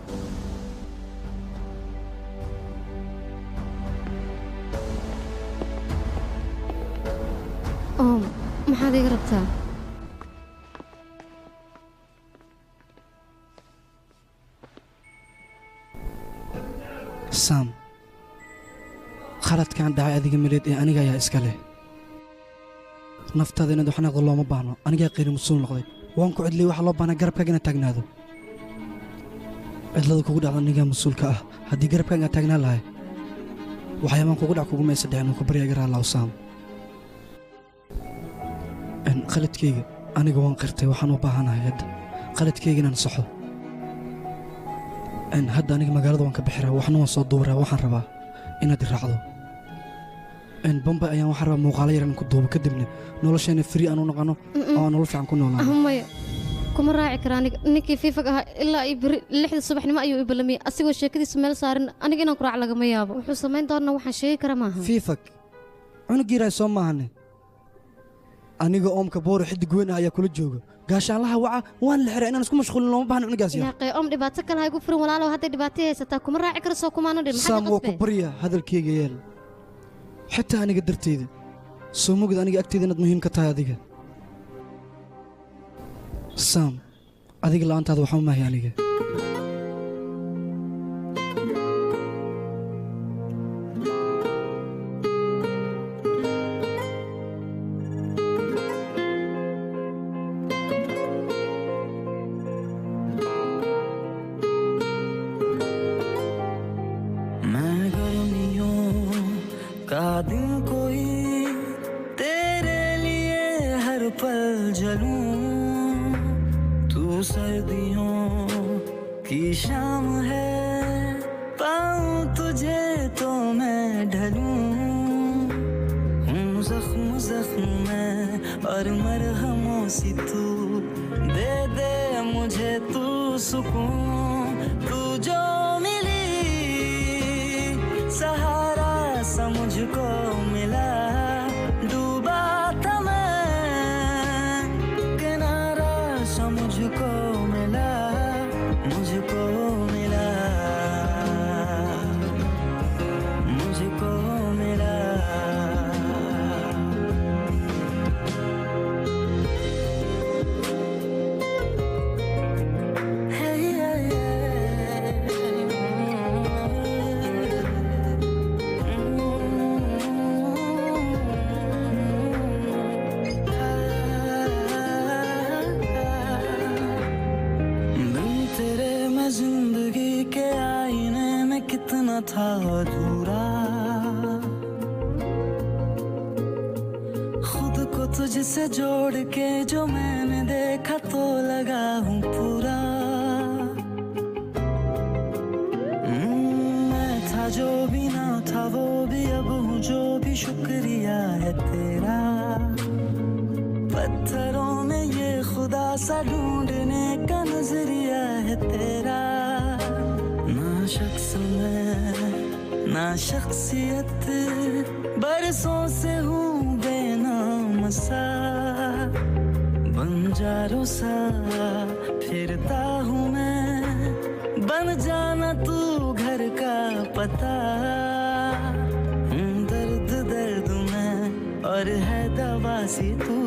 oo maxaad iga rabtaa saam khaladkaan dhacay adiga midheed ee aniga ayaa iska leh naftaada inaad waxnaaqdo looma baahno anigaa qayri mas-uul noqday waan ku cidliyey waxaa loo baahnaa garabkaaga inaad taagnaado cidlada kugu dhacda anigaa mas-uulka ah haddii garabkaaga aad taagnaan lahay waxyaabaan kugu dhac kuguma aysa dhicin uu ku barya iga raallaaw saam khaladkayga aniga waan qirtay waxaan u baahanahay hadda khaladkayga inaan saxo hadda aniga magaalada waan ka bixiraa waxna waan soo duuraa waxaan rabaa inaad i raacdo bombay ayaan waxaan rabaa muuqaalo yar inaan ku duubo kadibna nolosheenna frii aan u noqono oo aan nolol fiican ku noolaano maya kuma raaci kara aniga ninkii fiifag ahaa ilaa iyo beri 6 subaxnimo ayuu i ballamiyey asigoo sheekadiisa meel saarin aniga inaan ku raac lagama yaabo wuxuu samayn doonaa waxaan sheegi kara maaha fiifag cunugiiraay soo maahane aniga oomka booro xiddig weyn ah ayaa kula jooga gaashaanlaha waca waan la xiray inaan isku mashquulin looma baahna cunugaas yar yaaqee oom dhibaato kale ha igu furin walaalow hadday dhibaato haysataa kuma raaci kara soo kumaana dhin saam waa ku barya hadalkayga yeel xitaa aniga darteyda soo mogid aniga agteeda inaad muhiim ka tahay adiga saam adiga la'aantaada waxba maahay aniga दिन कोई तेरे लिए हर पल जलूं तू सर्दियों शाम है पाऊं तुझे तो मैं ढलूं हूँ जख्म जख्म में और मरहमों सी तू दे दे मुझे तू सुकून तू जो मिली सहारा सा मुझको मिला डूबा था मैं किनारा सा मुझको मिला मुझको मिला मुझको मिला जिंदगी के आईने में कितना था अधूरा खुद को तुझसे जोड़ के जो मैंने देखा तो लगा हूँ पूरा मैं था जो भी ना था वो भी अब हूँ जो भी शुक्रिया है तेरा पत्थरों में ये खुदा सा ढूंढने का नजरिया है तेरा ना शख्स में ना शख्सियत बरसों से हूँ बेनाम सा बंजारों सा फिरता हूँ मैं बन जाना तू घर का पता दर्द दर्द में और है दवा सी तू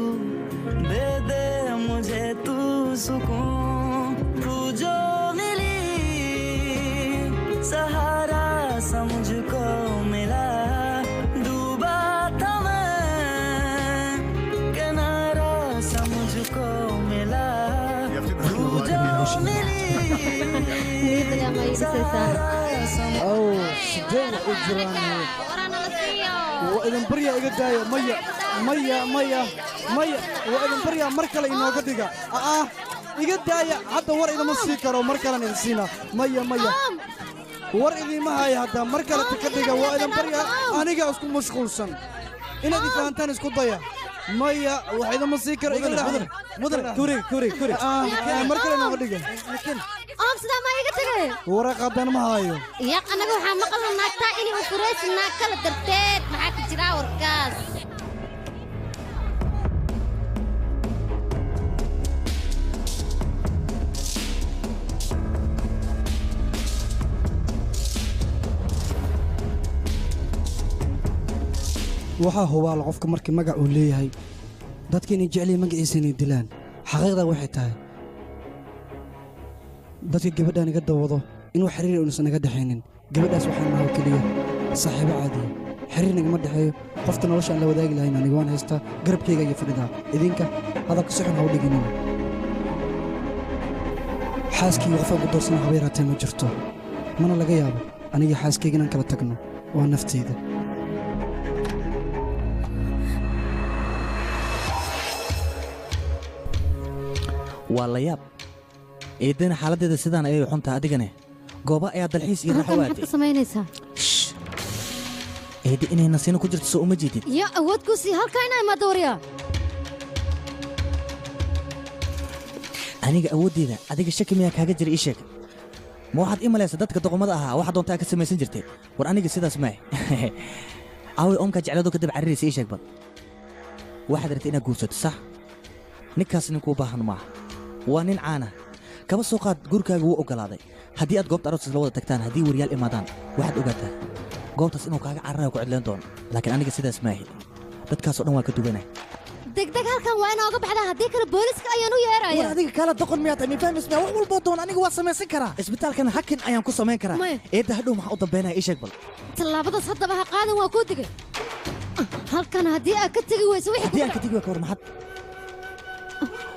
दे दे मुझे तू सुकून तू जो मिली सहारा सा मुझको मिला डूबा था मैं किनारा सा मुझको मिला तू जो मिली सहारा सा وإذا بريا إجداية مية مية مية مية وإذا بريا مركلة إنه قديقة إجداية حتى ور إذا مسيكرو مركلة نسينا مية مية ور إذا ما هي هذا مركلة تكديقة وإذا بريا أنا جا أسكون مشغول سن إن دي فانتان اسكو ضيع مية وإذا مسيكر إجداية مدر كوري كوري كوري مركلة إنه قديقة لكن sidaa ma iga tagay waraqadan ma hayo yaa anaga waxa maqal naagta inay u furaysanaa kala darteed maxaa ka jira warkaas waxa hubaal qofka markii magac uu leeyahay dadkii inay jecel magaciisa inay dilaan xaqiiqda waxay tahay dadka gabadhan iga dawado inuu xiriir uusan naga dhaxaynin gabadhaas waxaan nahay kaliya saaxiibo caadi xiriir nagama dhaxeeyo qofta nolosha aan la wadaagi lahayn aniga waan haystaa garabkayga iyo fadhidaa idinka hadalka si xun ha u dhiginin xaaskii qofaan ku doorsan haba yaraatee ma jirto mana laga yaabo aniga xaaskayga inaan kala tagno waa nafteyda waa la yaab eedana xaaladeeda sidaan ayay xuntaa adigane gooba ayaa dalxiis iyo raaxo maxaad ka samaynaysaa eedi inay nasiino ku jirto soo uma jeedid yaa awood ku sii halkaa inaa imaado waryaa aniga awooddeeda adiga shaki miyaa kaaga jira ii sheeg ma waxaad ii malaysa dadka doqomada ahaa waxaad doontaa ka samaysan jirtay war aniga sidaas maahe aaway oomkaa jeclaado kadib carriraysa ii sheeg bal waxaad rabtay inaad guursato sax ninkaas ninkuu baahan maaha waa nin caana kaba soo qaad gurigaaga wuu oggolaaday haddii aad goobta arooska la wada tagtaan haddii weriyaal imaadaan waxaad ogaataa goobtaas inuu kaaga cararayo ku cidleen doono laakiin aniga sidaas maahi dadkaasoo dhan waa ka duwanay degdeg halkan waa inooga baxdaa haddii kale booliska ayaan u yeeraya war adiga kala doqon miyaa tahay mifahmis miyaa wax walboo doon aniga waa samaysan karaa isbitaalkan hakin ayaan ku samayn karaa eedda hadhow maxaa u dambeynaya ii sheeg bal tallaabadaas haddaba ha qaadan waa kuu digay halkan haddii aad ka tegi weyso haddii aan ka tegi waa ka war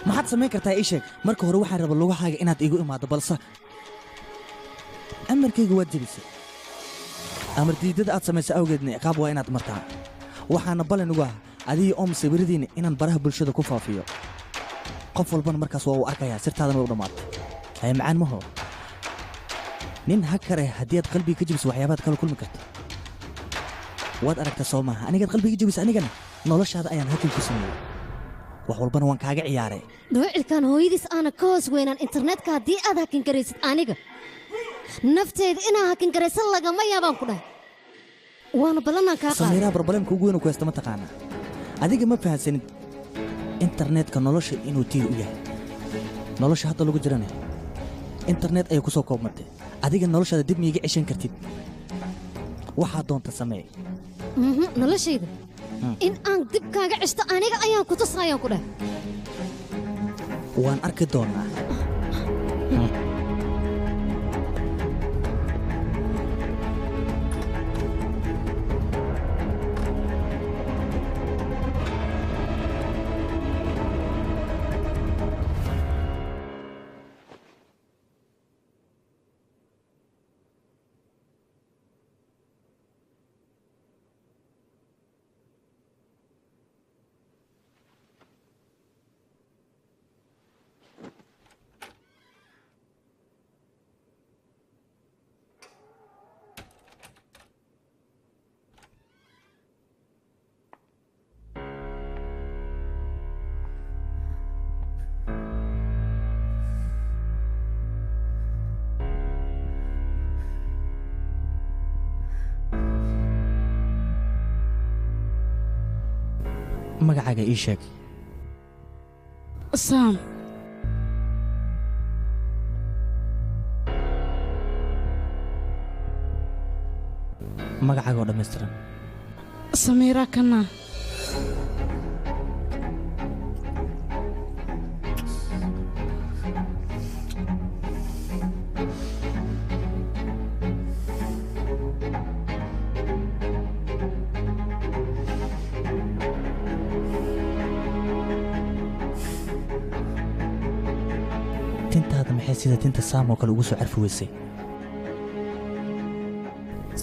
maxaad samayn kartaa ii sheeg marka hore waxaan raba lugahaaga inaad iigu imaado balse amarkayga waad jebisay amar diidada aad samaysa awgeedna ciqaab waa inaad martaa waxaana ballan ugu ah adiga oo musawiradiinna inaan baraha bulshada ku faafiyo qof walbana markaas waa uu arkayaa sirtaadana way u dhammaatay hay macaan maho nin hakare haddii aad qalbiga ka jabiso waxyaabaad kala kulmi karta waad aragta soo maaha anigaad qalbiga jabisa anigana noloshaada ayaan hakan ku sameeyey wax walbana waan kaaga ciyaaray dhoocilkan hooyadiis aana ka hoos weynaan internetka haddii aad hakin garaysid aniga nafteeda inaa hakin garaysan lagama yaabaan ku dhahay waana ballanaan kaa qaaday samiiraa barbalemka ugu weyn ku haysta ma taqaanaa adiga ma fahansanid internetka nolosha inuu tiir u yahay nolosha hadda lagu jirane internet ayay ku soo koobmatay adiga noloshaada dib miiga ceshan kartid waxaa doonta samee noloshayda in aan dib kaaga ceshto aniga ayaan ku tusayaan ku dhahay waan arki doonaa magacaaga ii sheeg saam magacaaga oo dhammaystiran samiira kana tintaada maxay sida tinta saam oo kale ugu soo carfi weysay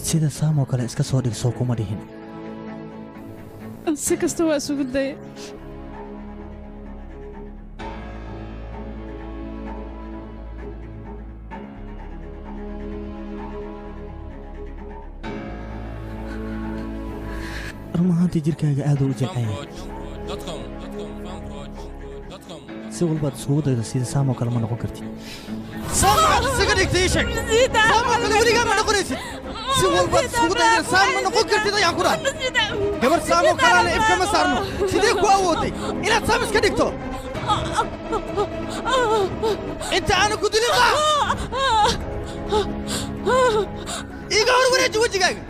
sida saam oo kale iska soo dhig soo kuma dhihin si kasta waa isugu daya run ahaantii jirkaaga aad u jilcan yahay si walbaad isugu daydo sida saam oo kale ma noqon kartid saamaad isaga dhigtay ii sheeg saam oo kale weligaa ma noqonaysid si walbaad isugu daydo saam ma noqon kartid ayaan ku dhahay gabar saam oo kaleana ifka ma saarno sidee ku awoodday inaad saam iska dhigto inta aana ku dilin baa iiga hor wareeji wejigaaga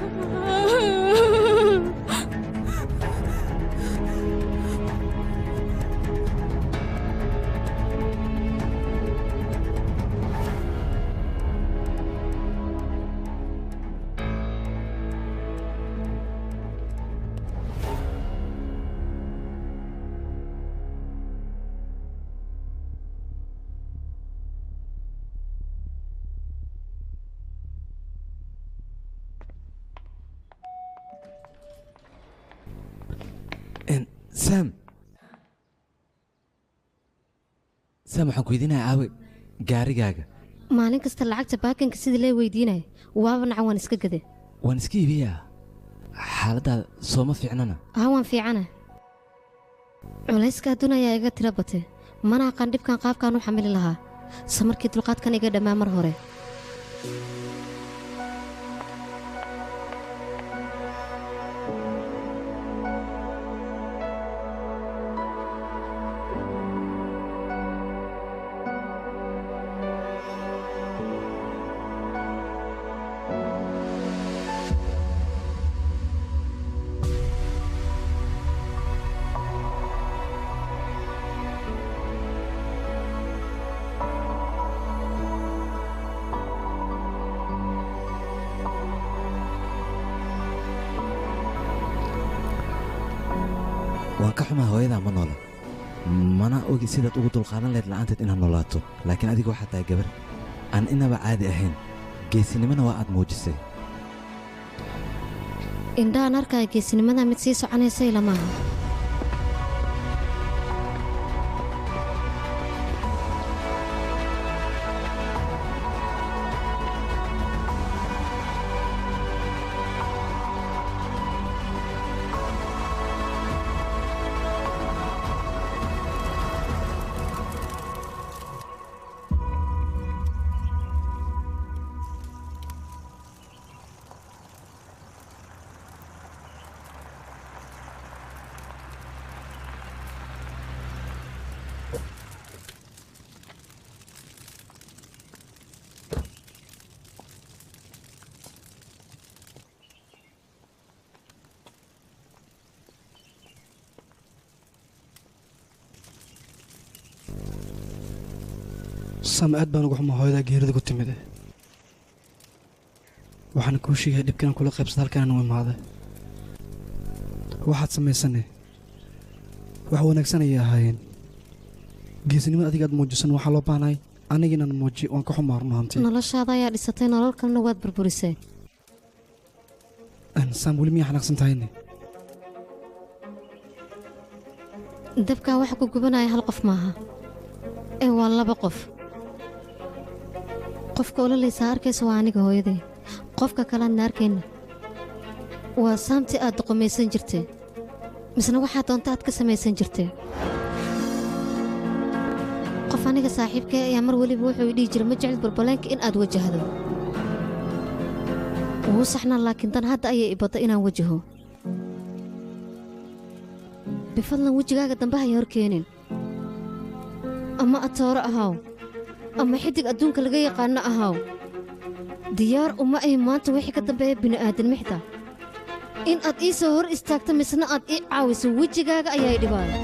saam waxaan ku weydiinayaa aawe gaarigaaga maalin kasta lacagta baakanka sidii lee weydiinaya waaba nacan waan iska gade waan iska iibiyaa xaaladdaada sooma fiicnana waan fiicana culayska adduun ayaa iga tira batay mana aqaan dhibkan qaabkaan u xamili lahaa samarkii dulqaadkan iga dhammaa mar hore waan ka xumaa hooyadaa ma noola mana ogi sidaad ugu dulqaadan lahayd la'aanteed inaad noolaato laakiin adiga waxaad tahay gabar aan inaba caadi ahayn geesinimona waa aad muujisay indhaan arkaya geesinimada mid sii soconaysa ilamaaha saam aad baan uga xumaa hooyadaa geerida ku timid waxaan kuu sheegaya dhibkan kula qaybsada halkan u imaaday waxaad samaysane wax wanaagsan ayay ahaayeen geesinimada adiga aad muujisan waxaa loo baahnahay aniga inaan muujiyo waan ka xumaa run ahaantii noloshaada ayaa dhisatay nolol kalena waad burburisay saam weli miyaa xanaaqsan tahayne dabkaa waxa ku gubanaya hal qof maaha ee waa laba qof qofka ololaysaa arkaysa waa aniga hooyaday qofka kaleadna arkayna waa saamtii aad doqomaysan jirtay misna waxaa doonta aad ka samaysan jirtay qof aniga saaxiibkee ayaa mar weliba wuxuu dhihi jiray ma jecel balbaleenka in aad wajahdo wuu saxnaa laakiin dan hadda ayay ibadda inaan wajaho bifadlan wejigaaga dambe haya hor keenin ama atooro ahaaw ama xidig adduunka laga yaqaanno ahaaw diyaar uma ay maanta wixii ka dambeeya bini'aadanmixda in aad ii soo hor istaagto misna aad ii caawiso wejigaaga ayaa i dhibaaya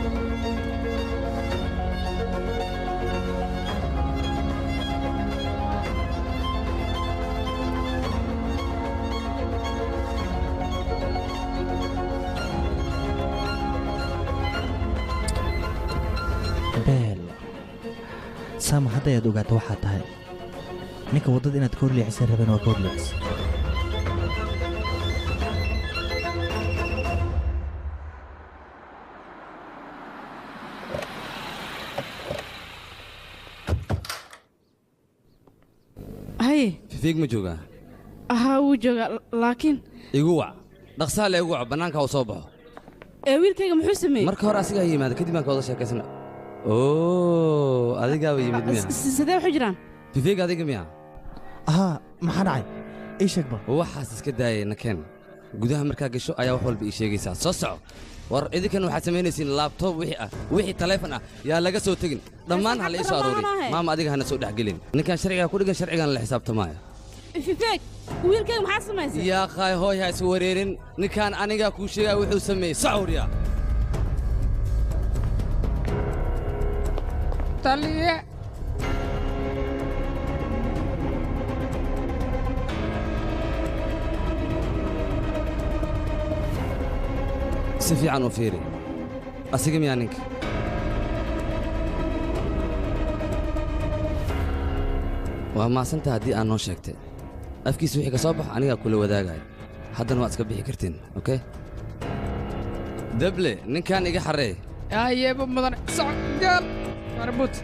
saama hadda ayaad ogaato waxaa tahay ninka waddada inaad ka horleexisay rabeen waa ka horleexisay haye fifiig ma joogaa haa wuu joogaa laakiin igu wac dhaqsaa le igu wac bannaanka uu soo baxo wiilkayga muxuu sameeyey marka hore asigaa yimaada kadib baan ka wada sheekaysana oo adigaaba yimid miya sidee waxu jiraan fifiig adiga miya haa maxaa dhacay ii sheeg bal waxaas iska daayay nakeen gudaha markaa gasho ayaa wax walba ii sheegaysaa soo soco war idinkan waxaad samaynaysiin laabtoob wixii ah wixii taleefon ah yaa laga soo tegin dhammaan ha la ii soo arooriy maama adiga hana soo dhexgelin ninkan sharcigaa ku dhigan sharcigan la xisaabtamaayo fifiig wiilkayga maxaa samaysay yaa qaay hooy ha is wareerin ninkan anigaa kuu sheegaa wuxuu sameeyey socowriya taliye si fiican u fiiri asiga miyaa ninka waa maasanta haddii aad noo sheegtay afkiisa wixii ka soo bax anigaa kula wadaagaya haddana waad iska bixi kartiin okey dable ninkan iga xarreey ayeeba mudan socgaal marbut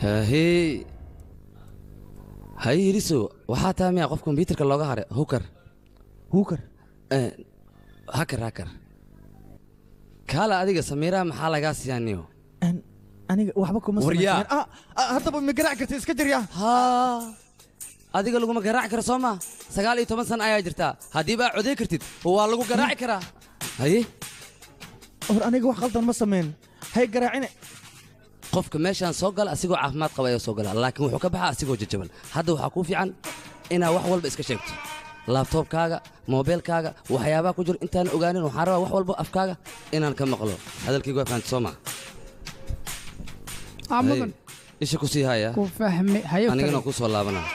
hahey hay yiriso waxaa taa miyaa qof kombyuutarka looga haray hukar hakar kaala adiga samiiraa maxaa lagaa siyaaniyo aniga waxba kuma waryaa haddaba ma garaac karta iska jiryaa haa adiga laguma garaaci karo soo maa 19 san ayaa jirtaa haddii baa coday kartid waa lagu garaaci karaa haye war aniga wax qaldan ma samayn hay garaacine qofka meeshaan soo gala asigoo caafimaad qaba ayaa soo gala laakiin wuxuu ka baxaa asigoo jajaban hadda waxaa kuu fiican inaad wax walba iska sheegto laabtoobkaaga moobeelkaaga waxyaabaha ku jiro intaan ogaanin waxaan rabaa wax walba afkaaga inaan ka maqlo hadalkaygu waa fahanti soo maa mudan isha ku sii haya ku fahmi hayo anigana ku soo laabanaa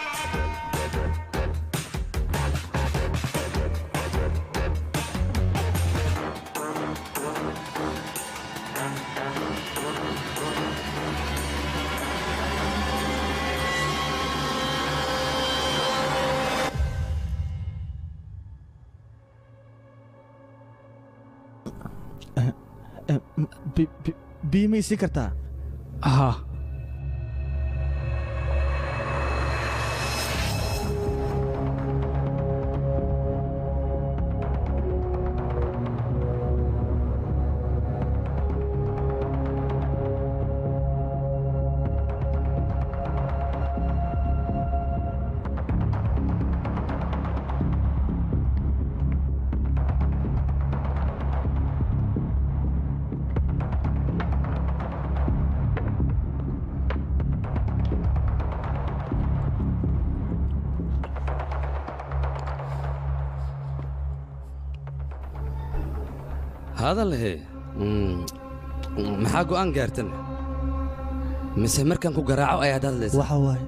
biyo ma isii kartaa haa هذا اللي هي maxaa go'aan gaartan mise markaan ku garaaco ayaad hadlaysaa waxa waaye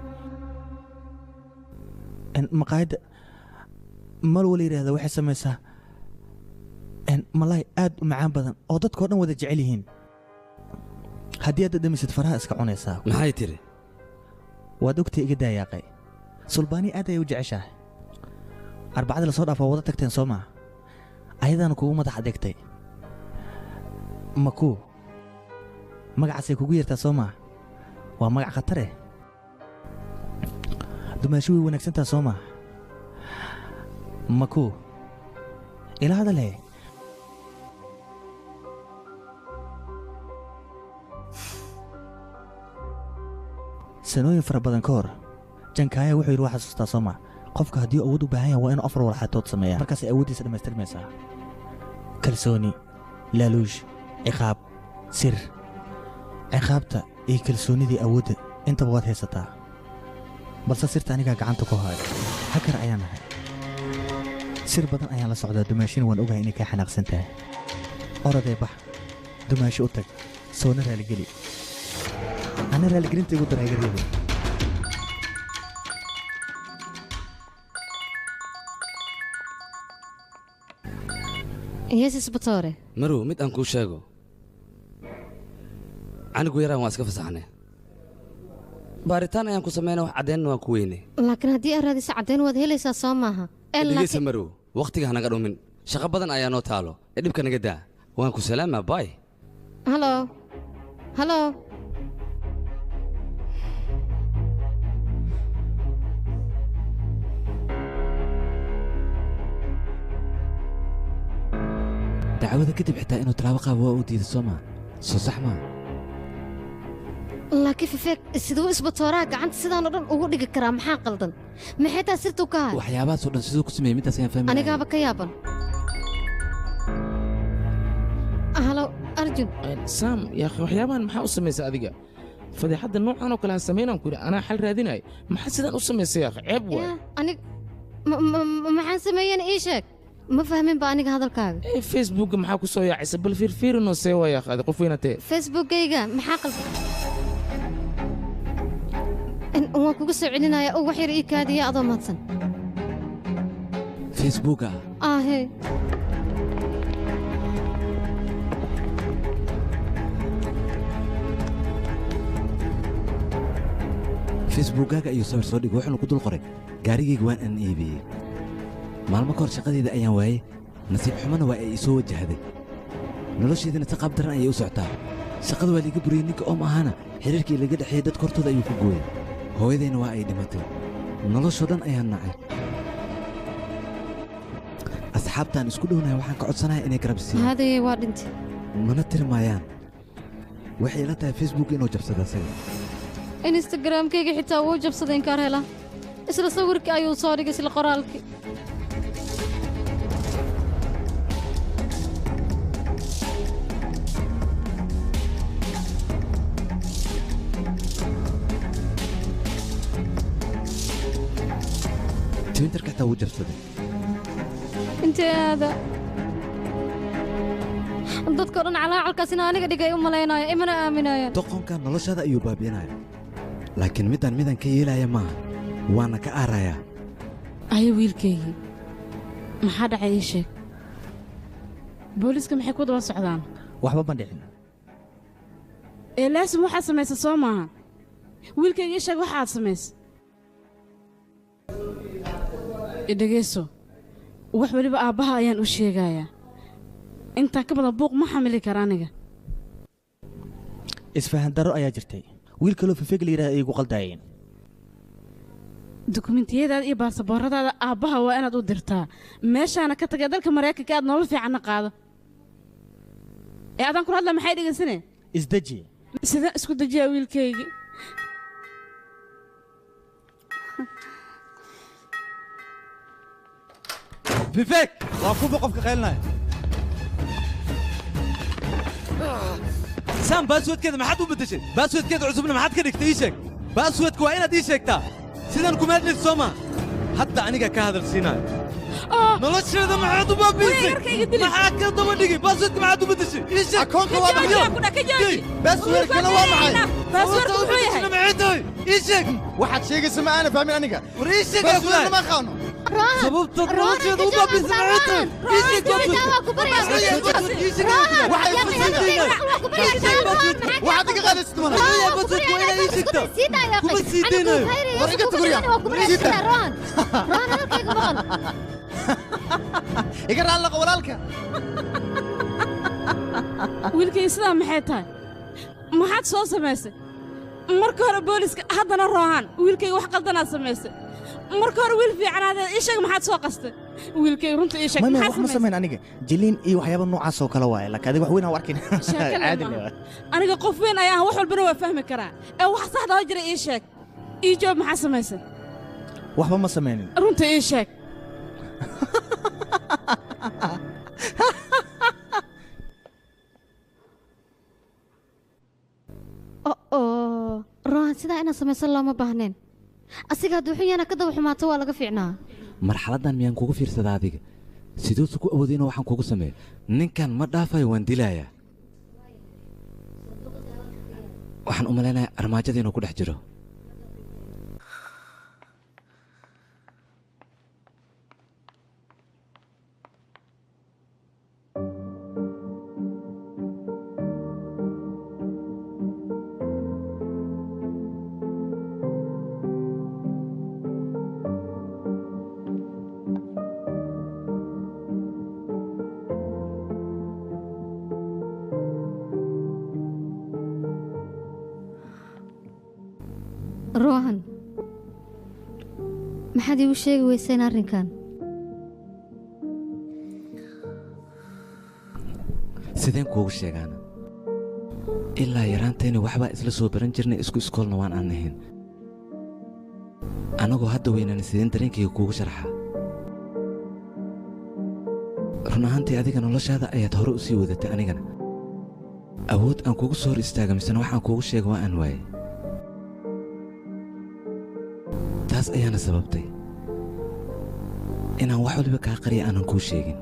maqaayadda mal wala yidhaahda waxay samaysaa malaay aad u macaan badan oo dadkao dhan wada jecel yihiin haddii aad dhadhamisid faraha iska cunaysaa maxay tiri waad ogtay iga daayaaqay sulbaanii aad ayay u jeceshahay arbacada la soo dhaaf waa wada tagteen soo maa ayadaana kugu madax adeegtay makuu magacaasay kugu yeertaa soo maa waa magac khatareh dumaasho way wanaagsantaa soo maa makuu ila hadalhe sanooyin fara badan ka hor jankaaya wuxuu yidhi waa xasuustaa soo maa qofka haddii awood u baahan yahay waa inuu 4 walxatood sameeyaa markaasay awooddiisa dhammaystirmaysaa kalsooni laaluush ciqaab sir ciqaabta iyo kalsoonnidii awoodda intaba waad haysataa balse sirta anigaa gacanta ku haayo hakar ayaan ahay sir badan ayaan la socdaa dumaashina waan ogahay inay kaa xanaaqsan tahay orodee bax dumaashi u tag soona raaligeli ana raaligelinta igu dar haygaryadu yes isbatoore marow mid aan kuu sheego anigu yaraan waan iska fasaxnay baaritaan ayaan ku samaynay wax caddeynna waan ku weynay laakiin haddii aad raadiso caddayn waad helaysaa soo maaha dhegeysa marow wakhtiga hanaga dhumin shaqo badan ayaa noo taalo ee dhibka naga daa waan ku salaamaa baay halo halo dacwada kadib xitaa inuu talaabo qaabo waa u diiday soo maa soo sax maa laakiin fifeeg siduu isbatooraha gacanta sidaanoo dhan ugu dhigi karaa maxaa qaldan maxay taa sirtuu ka hay waxyaabahaasoo dhan siduu ku sameeyey middaas ayaan fahmi anigaaba ka yaaban halo arjun saam yaa waxyaabahan maxaa u samaysay adiga fadeexadda noocan oo kale ha samaynaan ku yidhi anaa xal raadinayo maxaa sidaan u samaysay yaakh ceeb waay anig maxaan sameeyeen ii sheeg ma fahmin ba aniga hadalkaaga facebookga maxaa ku soo yaacaysa bal fiirfiirinoo see waa yaakh adi qof weynatee facebookkayga maxaa qaldan waan kuga soo celinaya oo wax yar ii kaadiya adoo mahadsan facebooka ahe facebookkaaga ayuu sawir soo dhigay wuxuuna ku dul qoray gaarigayga waan aan iibiyey maalmo ka hor shaqadeeda ayaan waayey nasiib xumana waa ay isoo wajahday nolosheedina si qaab daran ayay u socotaa shaqada waa liiga buriyey ninka oom ahaana xiriirkii laga dhexeeyey dadka hortooda ayuu ku gooyey hooyadayna waa ay dhimatay noloshoo dhan ayaan nacay asxaabtaan isku dhownahay waxaan ka codsanahay inay garab siiyaan haadayey waa dhintay mana tiri maayaan waxay ila tahay facebook inuu jabsada isaga instagramkayga xitaa wuu jabsaday inkaar hela isla sawirkii ayuu soo dhigay isla qoraalkii twitterka xitaa wuu jabsaday intee aada dadkao dhan calaacalkaasina aniga dhigay u malaynayo imana aaminayaan doqonka noloshaada ayuu baabi'inaya laakiin midaan ka yeelaya maaha waana ka aarayaa ayo wiilkaygii maxaa dhacay ii sheeg booliiska maxay ku daba socdaan waxba ma dhicin ee laasim waxaad samaysa soo maaha wiilkayga ii sheeg waxaad samaysa dhegayso wax weliba aabbaha ayaan u sheegayaa intaa ka badan buuq ma xamili kara aniga isfahan darro ayaa jirtay wiil kaloo fifeeg la yidhaha ay igu qaldaayeen dukumentiyadaada iyo baasabooradaada aabbaha waa inaad u dirtaa meeshaana ka tagay dalka maraykanka aad nolol fiicanna qaado ee adaan kula hadla maxay dhegaysane isdeji sidaan isku dejiyaa wiilkaygii fifeeg waa kuba qofka qaylinaya saam baasweedkeeda maxaad u beddeshay baasweedkeeda cusubna maxaad ka dhigtay ii sheeg baasweedka waa inaad ii sheegtaa sidaan kuma hadlaysa soo maa hadda aniga ka hadal siinaayo nolosheeda maxaad u baabiisay maxaa ka daba dhigay baasweedka maxaad u bedeshay ii sheeg akoonka waa maxay baasweedkana waa maxay baasweedka wuxuu yahay maxay tahay ii sheeg waxaad sheegaysa ma aana fahmin aniga war ii sheeg baasweedka ma qaano sababta nolosheeda u baabiisay maxay tahay ii sheeg waxaad iga qaadaysid mana baasweedka waa inaad ii sheegto kuma sii deynayo war iga tagurya iga raalaqo walaalka wiilkay sidaa maxay tahay maxaad soo samaysay marka hore booliska haddana roohan wiilkayga wax qaldanaad samaysay marka hore wiil fiicanaadee ii sheeg maxaad soo qastay wiilkay runta ii sheeg wax ma samayn aniga jiliin iyo waxyaaba noocaas oo kale waaye laakiin adiga wax weyn aan arkin aniga qof weyn ayaan wax walbana waa fahmi karaa ee wax saxda jira ii sheeg ii joob maxaa samaysay waxba ma samaynin runta ii sheeg rohan sidaa inaad samaysan looma baahneen asiga hadduu xun yana ka daba xumaato waa laga fiicnaa marxaladdan miyaan kugu fiirsadaa adiga siduusu ku awooday inuu waxaan kugu sameeyo ninkan ma dhaafayo waan dilayaa waxaan u malaynayaa armaajada inuu ku dhex jiro rohan maxaad iigu sheegi weyseen arrinkan sideen kuugu sheegaana ilaa yaraantayna waxbaa isla soo baran jirnay isku iskoolna waan aan ahayn annagoo hadda weynana sideen dareenkayga kuugu sharxaa run ahaantii adiga noloshaada ayaad hore u sii wadatay anigana awood aan kugu soo hor istaaga misena waxaan kuugu sheega waa aan waayey taas ayaana sababtay inaan wax waliba kaa qariya aanan kuu sheegin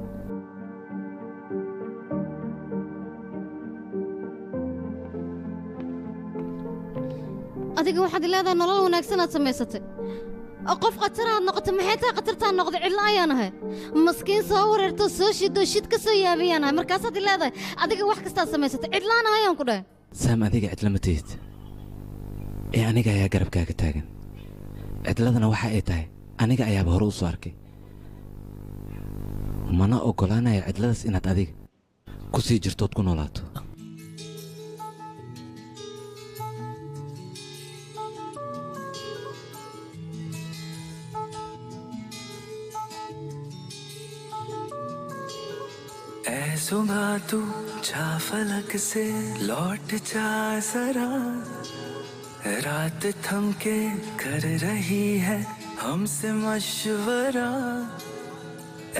adiga waxaad leedahay nolol wanaagsan aad samaysatay qof khataraad noqotay maxay tahay khatartaan noqday cidla ayaan ahay maskiin soo wareerto soo shido shid ka soo yaabayaan ahay markaasaad leedahay adiga wax kastaad samaysatay cidlaan ahayaan ku dhahay saam adiga cidlama tihid ee aniga ayaa garabkaaga taagan cidladana waxa ay tahay aniga ayaaba hore u soo arkay mana oggolaanaya cidladaas inaad adiga ku sii jirtood ku noolaato ऐ सुबह तू जा फलक से लौट जा जरा रात थम के कर रही है हमसे मशवरा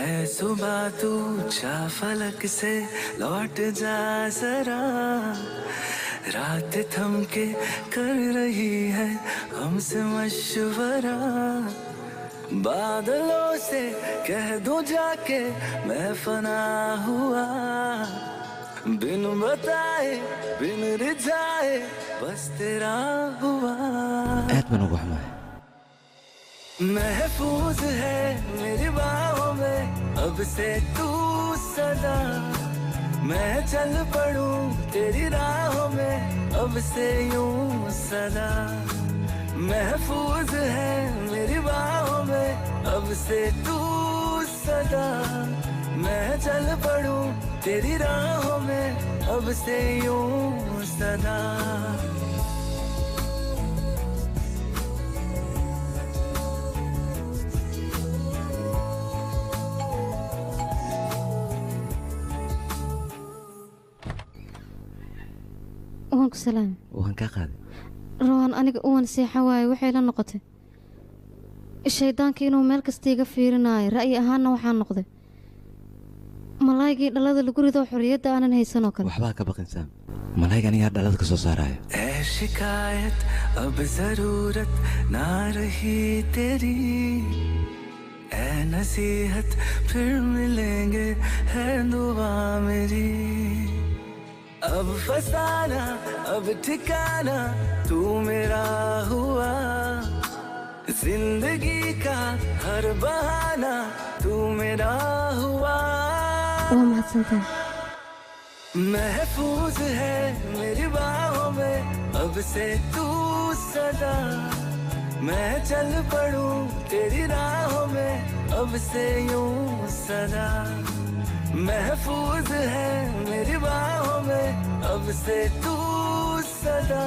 ऐ सुबह तू जा फलक से लौट जा जरा रात थम के कर रही है हमसे मशवरा बादलों से कह दो जाके मैं फना हुआ बिन बताए बिन रिझाए बस तेरा हुआ aad baan ugu xumahay महफूज है मेरी बाहों में अब से तू सदा मैं चल पड़ूं तेरी राहों में अब से यूं सदा महफूज है मेरी बाहों में अब से तू सदा मैं चल पड़ूं तेरी राहों में अब से यूं सदा waan ku salaam waan kaa qaaday rohan aniga uwan seexa waaye waxay la noqotay shaydaanka inuu meel kasta iga fiirinaayo ra'yi ahaanna waxaan noqday malaygii dhalada lagu rido xorriyadda aanan haysanoo kale waxbaa ka baqin saam malayga anigaa dhalada ka soo saaraayo ऐ शिकायत अब जरूरत ना रही तेरी ऐ है नसीहत फिर मिलेंगे है दुआ मेरी अब फसाना अब ठिकाना तू मेरा हुआ जिंदगी का हर बहाना तू मेरा हुआ महफूज है मेरी बाहों में अब से तू सदा मैं चल पड़ूं तेरी राहों में अब से यूं सदा महफूज है मेरी बाहों में अब से तू सदा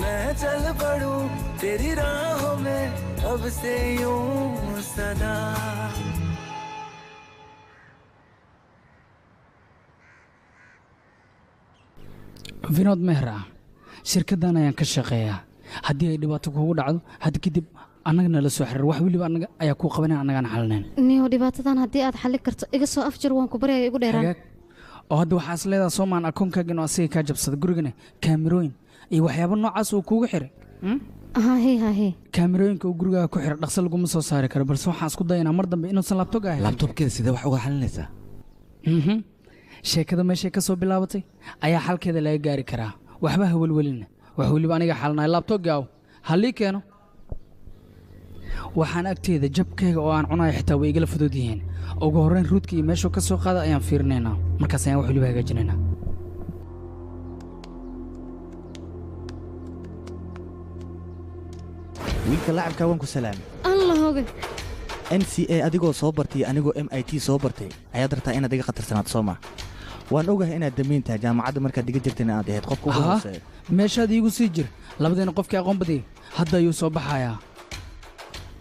मैं चल पड़ूं तेरी राहों में अब से यूं सदा vinood mehra shirkaddan ayaan ka shaqeeyaa haddii ay dhibaato kugu dhacdo hadda kadib annagana la soo xiriir wax weliba annaga ayaa kuu qabanaya annagaan xalinayn niyo dhibaatadan haddii aad xallin karto iga soo afjir waan ku baryaya igu dheeraan oo hadda waxaa is leedaha soomaan akoonkaagan oo asiga kaa jabsada gurigana kaamirooyin iyo waxyaabo noocaas uu kuugu xiray kaamirooyinka uu gurigaaga ku xiray dhaqso laguma soo saari karo balse waxaan isku dayanaa mar dambe inuusan laabtooga ahayn laabtoobkeeda sidee wax uga xalinaysaa sheekada meeshay ka soo bilaabatay ayaa xalkeeda laga gaari karaa waxba ha welwelina wax weliba aniga xalinaya laabtoogaaw halii keeno waxaan agteeda jabkayga oo aan cunayo xitaa way igala fudud yihiin ugu horreyn ruudka iyo meeshuu ka soo qaada ayaan fiirinaynaa markaas ayaan wax weliba hagaajinaynaa wiilka laacabkaa waan ku salaamay allah hoge NCA adigoo soo bartay anigoo MIT soo bartay ayaad rabtaa inaad iga khatarsanaato soo ma waan ogahay inaad damiin tahay jaamacadda markaad iga jirtayna aad ahayd qofka ugu hooseeya meeshaad iigu sii jir labadeena qofkii aqoon badiyay hadda ayuu soo baxayaa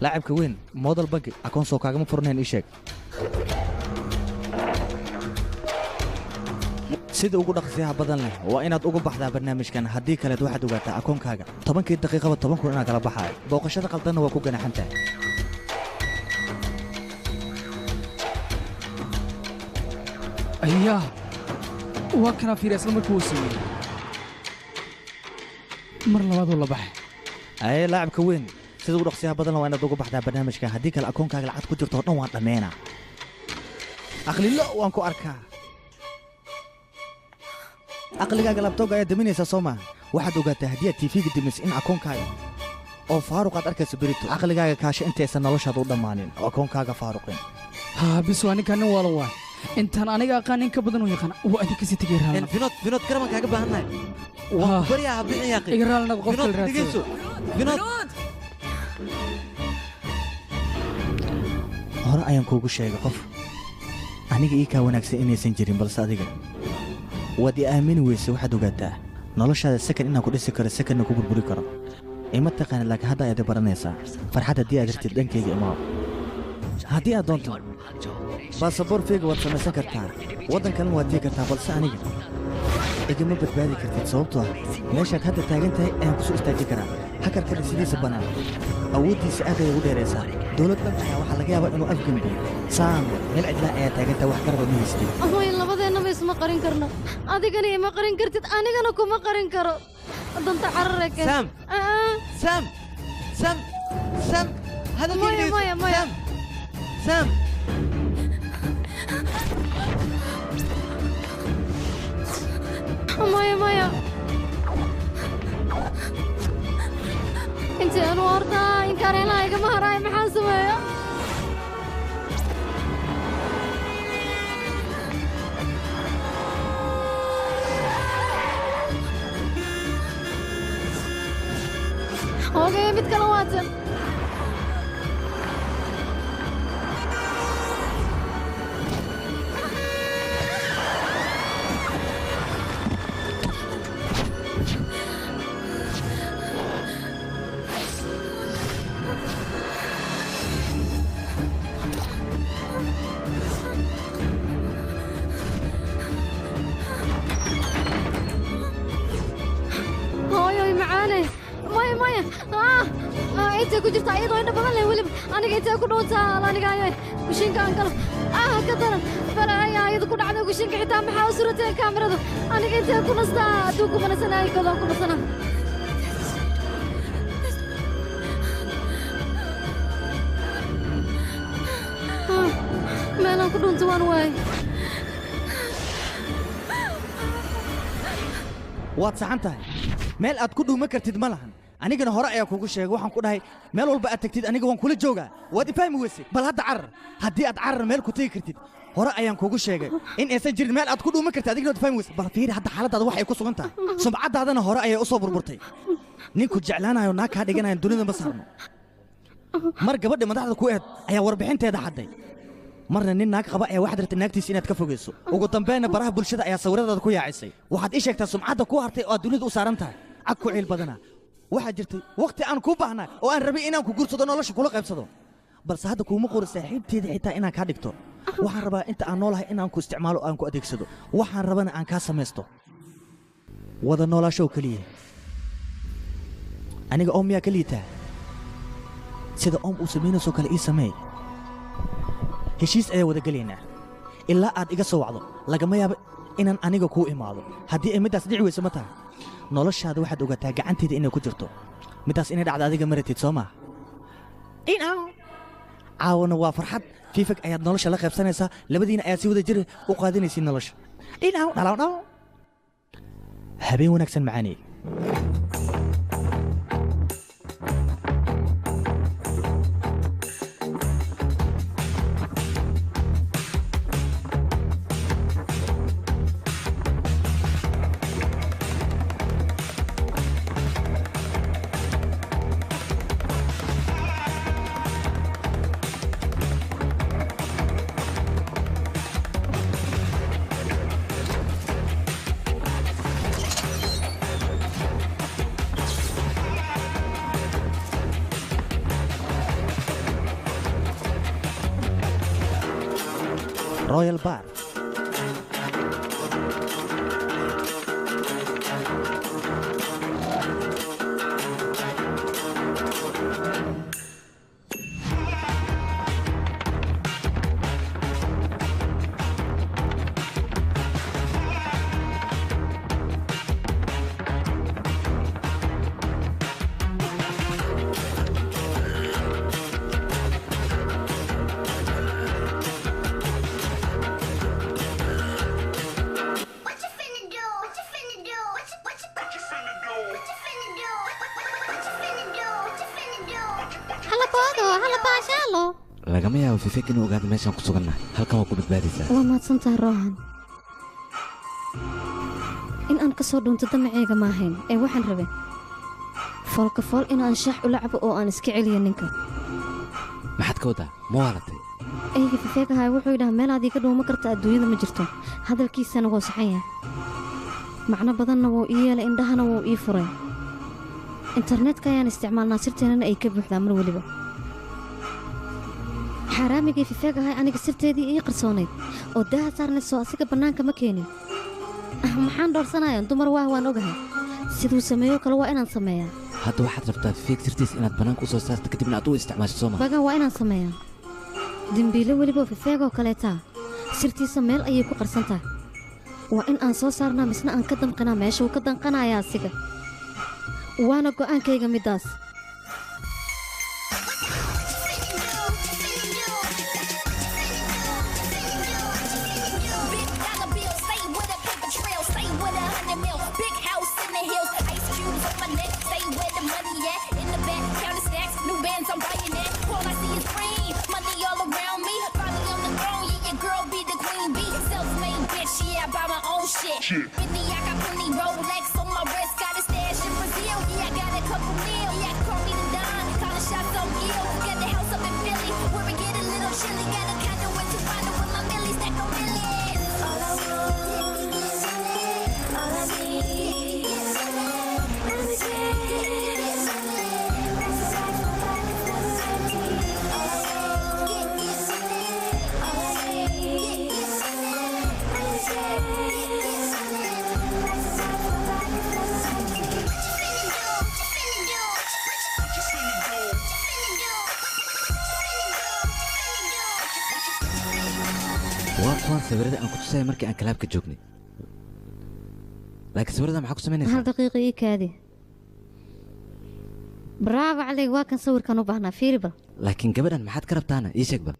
laacabka weyn model banki akoon soo kaagama furnayn ii sheeg sida ugu dhaqsiyaha badan leh waa inaad uga baxdaa barnaamijkan haddii kaleed waxaad ogaataa akoonkaaga 10 daqiiqaba 10 kun inaad kala baxaayo booqashada qaldanna waa ku ganaxan tahay ayaa waa kana fiiriya isla markii uu sameeyey mar labaaduu la baxay aye laacabka weyn sida ugu dhaqsiyaha badan waa inaad uga baxdaa barnaamijka haddii kale akoonkaaga lacag ku jirto oo dhan waan dhammeynaa aqlilo waan ku arkaa aqligaaga labtooga ayaa daminaysaa soo maaha waxaad ogaataa haddii aad tiifiga dimis in akoonkaaga oo faaruq aad arkayso berito aqligaaga kaasho intaysan noloshaada u dhammaanin oo akoonkaaga faaruqin bis waa ninkaan nin waalan waay intaan aniga aqaan in ka badan u yaqaan waa idin kasii tegay raalna vinood garaban kaaga baahannahay waan ku baryaa habixin yaaqi iga raalna qof kale raadso vinood hore ayaan kuugu sheegay qof aniga ii kaa wanaagsan inaysan jirin balse adiga waad i aamini weyse waxaad ogaataa noloshaada sakan inaan ku dhisi karo sakanna ku burburi karo ima taqaanid laakiin hadda ayaad baranaysaa farxad haddii aad jirtid dhankayga imaao haddii aad doonto baasaboor feega waad samaysan kartaa waddan kalena waad tii kartaa balse aniga igama badbaadi kartid sababtoo ah meeshaad hadda taagan tahay ayaan kusoo istaajin karaa hakarkana sidiisa bannaan awooddiisa aad ayay u dheeraysaa dowlad dhan ayaa waxaa laga yaabaa inuu afgembiyo saam meel cidlaa ayaa taagantahay wax garaba ma haystay ahoy labadeennaba isma qarin karno adigana ima qarin kartid anigana kuma qarin karo danta carare keen sam maya sam maya intii anu hortaa inkaareenaha igama haraay maxaan sameeya ogey mid kale waatan intay ku jirta iyadoo indha badan leh weliba aniga intay ku dhuuntaa aniga kushiinka aan galo ka daran balaya iyadu ku dhacday kushiinka xitaa maxaa u suratay kaamiradu aniga intay ku nastaa hadduu ku banasanahay godaan ku nasana dhuunta waan waay waad saxan tahay meel aad ku dhuuma kartid ma lahan anigana hore ayaa kugu sheegay waxaan ku dhahay meel walba aad tagtid aniga waan kula joogaa waad ifahmi weysay bal hadda carar haddii aad carar meel ku tegi kartid hore ayaan kugu sheegay in aysan jirin meel aad ku dhuuma kartid adigana waad ifahmi weysay bal fiiri hadda xaaladaada wax ay ku sugan tahay sumcaddaadana hore ayay u soo burburtay ninku jeclaanayo naag kaa dhiganayan dunida ma saarno mar gabadha madaxda ku eed ayaa warbixinteeda xadday marna nin naag qaba ayaa waxaad rabtay naagtiisa inaad ka fogayso ugu dambeynna baraha bulshada ayaa sawiradaada ku yaacisay waxaad ii sheegtaa sumcadda ku hartay oo aad dunida u saaran tahay cag ku ciil badana waxaa jirtay wakhti aan kuu baahnaa oo aan rabay inaan ku guursado nolosha kula qaybsado balse hadda kuuma qori saaxiibteeda xitaa inaan kaa dhigto waxaan rabaa inta aan noolahay inaan ku isticmaalo oo aan ku adeegsado waxaan rabana aan kaa samaysto wada noolaashow keliya aniga oom miyaa ka liitaa sida oom uu samaynaysoo kale ii sameey heshiis ayaa wada gelaynaa ilaa aad iga soo wacdo lagama yaabo inaan aniga kuu imaado haddii ay middaas dhici weyso ma tahay noloshaada waxaad ogaataa gacanteeda inay ku jirto middaas inay dhacda adiga maratid soo maa caawana waa farxad fiifag ayaad nolosha la qaybsanaysaa labadiina ayaad si wada jir u qaadanaysiin nolosha habeen wanaagsan macaaney Royal Bar. lagama yaabo fifek inuu ogaado meeshaan ku sugannahay halkan waa ku badbaadaysaa waa mahadsantahay roohan in aan ka soo dhuunto damaceyga ma ahayn ee waxaan rabay foolka fool inaan shaax ula cabo oo aan iska celiyo ninka maxaad ka wadaa ma waalatay eyga fifeekahay wuxuu yidhaha meel aad iiga dhuuma karta adduunyada ma jirto hadalkiisana wuu saxan yahay macno badanna wuu ii yeelay indhahana wuu ii furay internetka ayaan isticmaalnaa sirteennana ay ka buuxdaa mar weliba xaaraamigii fifeegahay aniga sirteedii ii qarsoonayd oo daaha saarnaysoo asiga bannaanka ma keenin maxaan dhoorsanayaa dumar waah waan ogahay siduu sameeyo kale waa inaan sameeyaa hadda waxaad rabtaa fifeeg sirtiis inaad bannaanka u soo saarta kadibna aad u isticmaasho soo maa bagan waa inaan sameeyaa dembiile weliboo fifeegoo kaleetaa sirtiisa meel ayay ku qarsan tahay waa in aan soo saarnaa misna aan ka damqinaa meesha uu ka danqanayaa asiga waana go'aankayga middaas Shit. I got plenty Rolex on my wrist, got a stash in Brazil. Yeah, I got a couple mil. Yeah, call me the Don, calling shots on Gil. Got the house up in Philly, where we get a little chilly. Got a condo in Toronto with my millies, stack on millions. All I want is all I need is waa kuwaan sawirada aan ku tusaya markii aan kalaabka joognay laakiin sawirada maxaa ku samaynaysaa hal daqiiqo ii kaadi bravo calayg waa kan sawirkan u baahnaa fiiri bal laakiin gabadhan maxaad ka rabtaana ii sheeg bal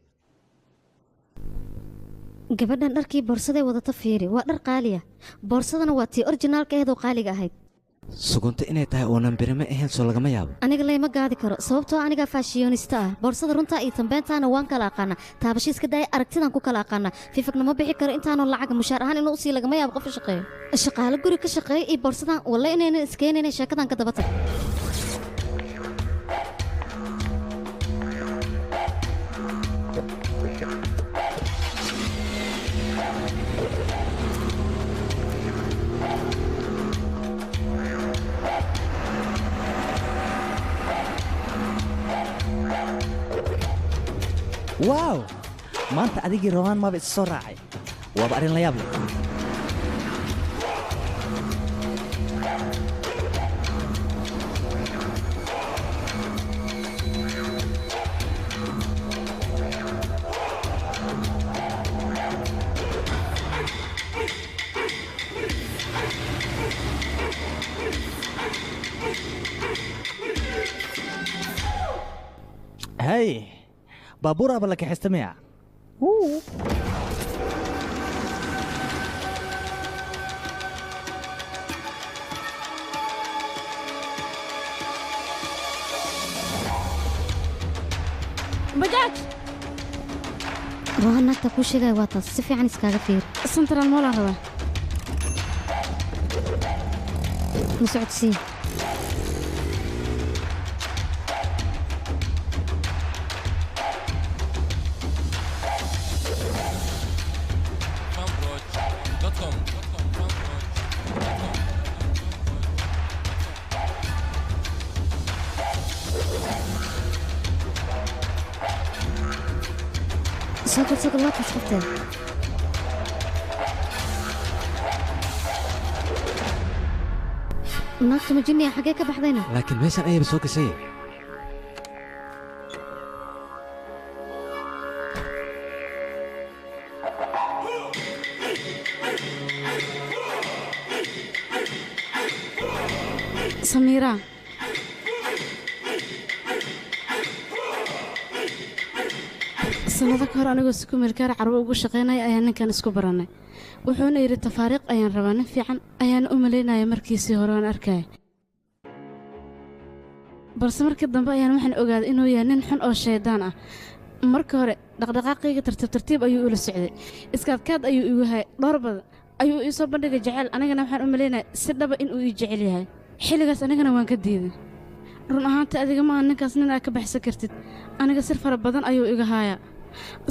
gabadhan dharkii boorsaday wadata fiiri waa dhar qaaliya boorsadana waa tii orginaalka aheedoo qaaliga ahayd sugunta inay tahay oonan birime ahayn soo lagama yaabo aniga layma gaadi karo sababtoo aniga faashiyonista ah boorsada runtaa iyo tambeentaana waan kala aqaanaa taabasho iska daaya aragtidaan ku kala aqaanaa fifagna ma bixi karo intaanoo lacaga mushaar ahaan inuu usii lagama yaabo qof shaqeeyo shaqaale guri ka shaqeeya iyo boorsadan walla inaynan iskeenayna sheekadan ka daba tag waaw maanta adigii rawaan maaba is soo raacay waaba arrin la yaab leh hay baabuur aba la kaxaysta miya bajaaj waa naagta kuu sheegaya waa taas si fiican iskaaga fiiri central moolaan rabaa ma socodsii سوق الوقت شفتين ناقص مجنية حقيقة بحضينا لكن meeshan ayay soo gashay سميرة sanado ka hor anigoo si ku meelkaar carwo ugu shaqaynaya ayaan ninkan isku barannay wuxuuna yidhi tafaariiq ayaan rabaa nin fiican ayaana u malaynaya markiisii hore aan arkaya balse markii dambe ayaan waxaan ogaaday inuu yahay nin xun oo shaydaan ah marka hore dhaqdhaqaaqayga tartiib ayuu ula socday iskaadkaad ayuu igu hayay dhowr badan ayuu ii soo bandhigay jaceyl anigana waxaan u malaynaya si dhaba inuu ii jecel yahay xilligaas anigana waan ka diiday run ahaanta adiga maaha ninkaas nin aad ka baxsan kartid aniga sir fara badan ayuu iga haayaa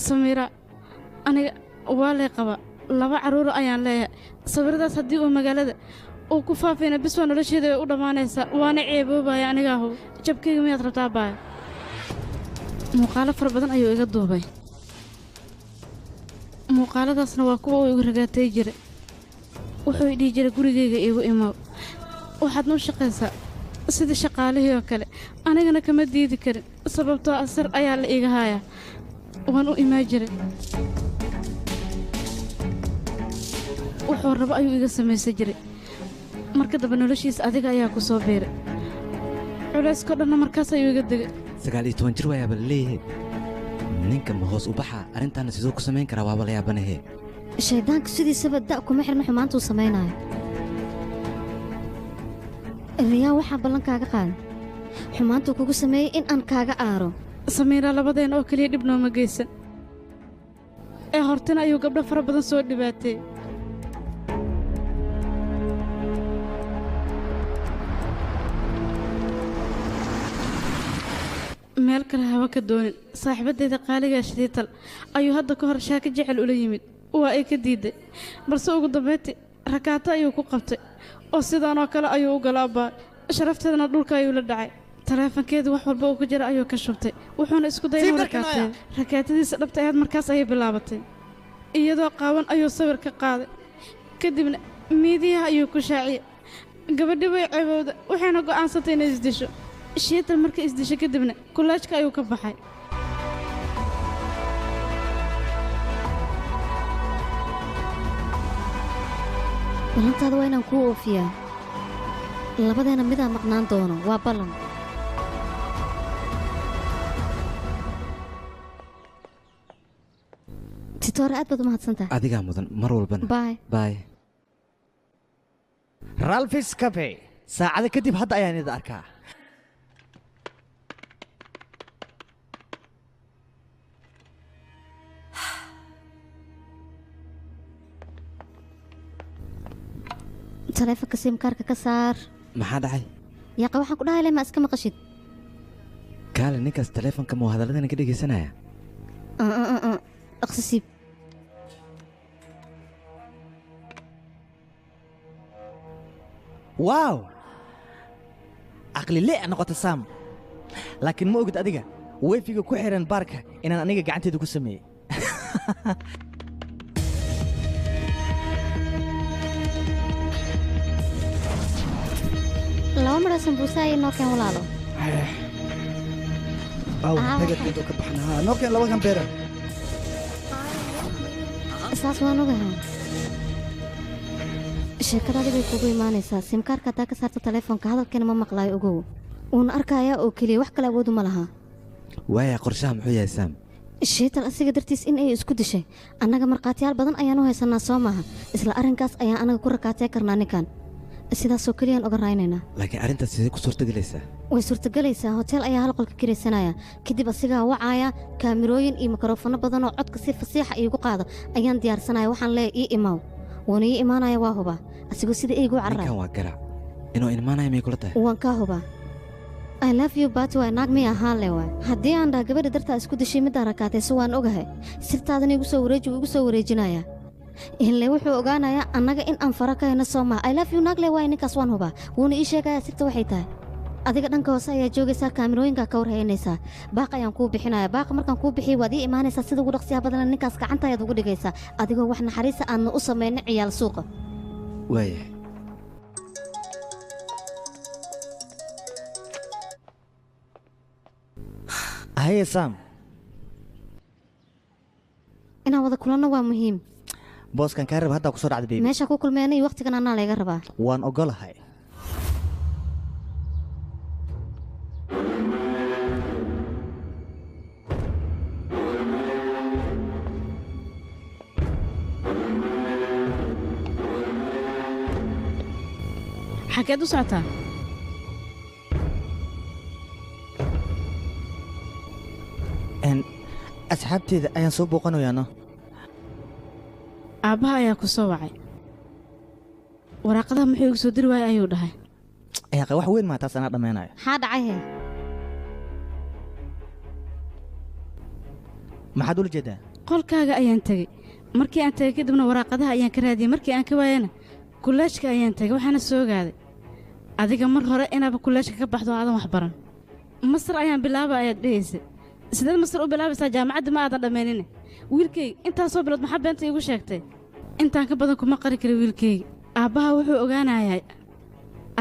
samiira aniga waa lay qaba 2 carruur ayaan leeyahay sawiradaas haddii uu magaalada uu ku faafayna bis waa nolosheeda way u dhammaanaysaa waana ceeboobaya aniga ahu jabkayga miyaad rabtaa baaya muuqaalo fara badan ayuu iga duubay muuqaaladaasna waa kuwa uu igu ragaatay jiray wuxuu i dhihi jiray gurigayga iigu imaaw waxaad nuu shaqaysaa sidii shaqaalihii oo kale anigana kama diidi karin sababtoo asar ayaa la iiga haayaa waan u imaan jiray wuxuu rabo ayuu iga samaysan jiray marka dambe noloshiisa adiga ayaa ku soo biiray culayskoo dhanna markaas ayuu iga degay 19 jir wayaaba laleeyahay ninka ma hoos u baxa arrintaana sidoo ku samayn karaa waaba la yaabanahe shaydaanka sidiisaba da' kuma xirma xumaantuu samaynayo riyaa waxaa ballankaaga qaaday xumaantuu kugu sameeyey in aan kaaga aaro samiira labadeen oo keliya dhib nooma geysan ee hortina ayuu gabdho fara badan soo dhibaateey meel kale haba ka doonin saaxiibaddayda qaaligaa shadiital ayuu hadda ka hor shaaka jecel ula yimid waa ay ka diidday balse ugu dambayntii rakaato ayuu ku qabtay oo sidaanoo kale ayuu u galaabaa sharafteedana dhulka ayuu la dhacay taleefankeedu wax walba uu ku jira ayuu ka shubtay wuxuuna isku dayay inuu rakaateeyo rakaatadiisa dhabta ahayd markaas ayay bilaabatay iyadoo qaawan ayuu sawir ka qaaday kadibna miidiyaha ayuu ku shaaciyey gabadhi way ceebowda waxayna go'aansatay inay isdisho shiital markay isdisho kadibna kulaajka ayuu ka baxay ballantaada waa inaan kuu oofiyaa labadeena midaa maqnaan doono waa ballan titoore aad baad u mahadsantahay adigaa mudan mar walbana baay baay ralfis cafe saacada kadib hadda ayaan idin arkaa taleefanka simkaarka ka saar maxaa dhacay yaaqa waxaan ku dhahay le ma iska maqashid kaale ninkaas taleefonka muu hadalladana ka dhegaysanaya aqsisiib waaw caqli lee noqota saam laakiin ma ogid adiga weefiga ku xiran baarka inaan aniga gacanteeda ku sameeyey laba midho sambuusa ayay noo keen walaalo tagad ka baxna noo keen laba gambeera saas waan ogahay sheekadaadi bay kugu imaanaysaa simkaarka haddaa ka saarta taleefonka hadalkeena ma maqlaayo ogow uuna arkayaa oo keliya wax kale awoodu ma laha waaya qorshaha muxuu yahay saam shiital asiga dartiis in ay isku dishay annaga markhaatiyaal badan ayaan u haysanaa soo maaha isla arrinkaas ayaan annaga ku rakaatee karnaa ninkan sidaasoo keliyaan oga raaynaynaa laakiin arrintaas sidee ku suurtagelaysaa way suurtagelaysaa hoteel ayaa hal qolka kiraysanaya kadib asigaa wacaaya kaamirooyin iyo mikrofono badan oo codka si fasiixa iigu qaado ayaan diyaarsanaya waxaan leeya ii imaaw wuuna ii imaanaya waa hubaa asigoo sida iigu carraa ninkan waa garac inuu imaanaya may kula tahay waan kaa hubaa I love you but waa naag miy ahaan le waay haddii aan dhaha gabadha dartaa isku dishay middaa rakaatayso waan ogahay sirtaadana igu soo wareeji wuu igu soo wareejinayaa inle wuxuu ogaanayaa annaga in aan fara ka hayno soo maha I love you naag le waay ninkaas waan hubaa wuuna ii sheegayaa sirta waxay tahay adiga dhanka hoose ayaa joogaysaa kaamirooyinkaa ka warhaynaysaa baaq ayaan kuu bixinaya baaqa markaan kuu bixiyo waad ii imaanaysaa sida ugu dhaqsiyaha badana ninkaas gacanta ayaad ugu dhigaysaa adigoo wax naxariisa aadna u samayna ciyaal suuqa waayahay haye saam inaan wada kulanno waa muhiim booskan kaa raba haddaa ku soo dhacda bebi meesha ku kulmeena iyo wakhtigan annaa layga rabaa waan ogolahay xageed u socotaa asxaabteeda ayaan soo booqanayaano aabbaha ayaa ku soo wacay waraaqadaha muxuu igu soo diri waayay ayuu dhahay yaaqa wax weyn maa taas anaa dhammaynayo maxaa dhacay he maxaad ula jeedaa qolkaaga ayaan tegey markii aan tegey kadibna waraaqadaha ayaan ka raadiyey markii aan ka waayana kullaajka ayaan tegey waxaana soo ogaaday adiga mar hore inaaba kullaajka ka baxdo aadan wax baran masar ayaan bilaaba ayaad dhehaysa sideed masar u bilaabaysaa jaamacadda ma aadan dhammaynine wiilkayga intaasoo bilood maxaa beenta iigu sheegtay intaan ka badan kuma qari kara wiilkayga aabbaha wuxuu ogaanayaa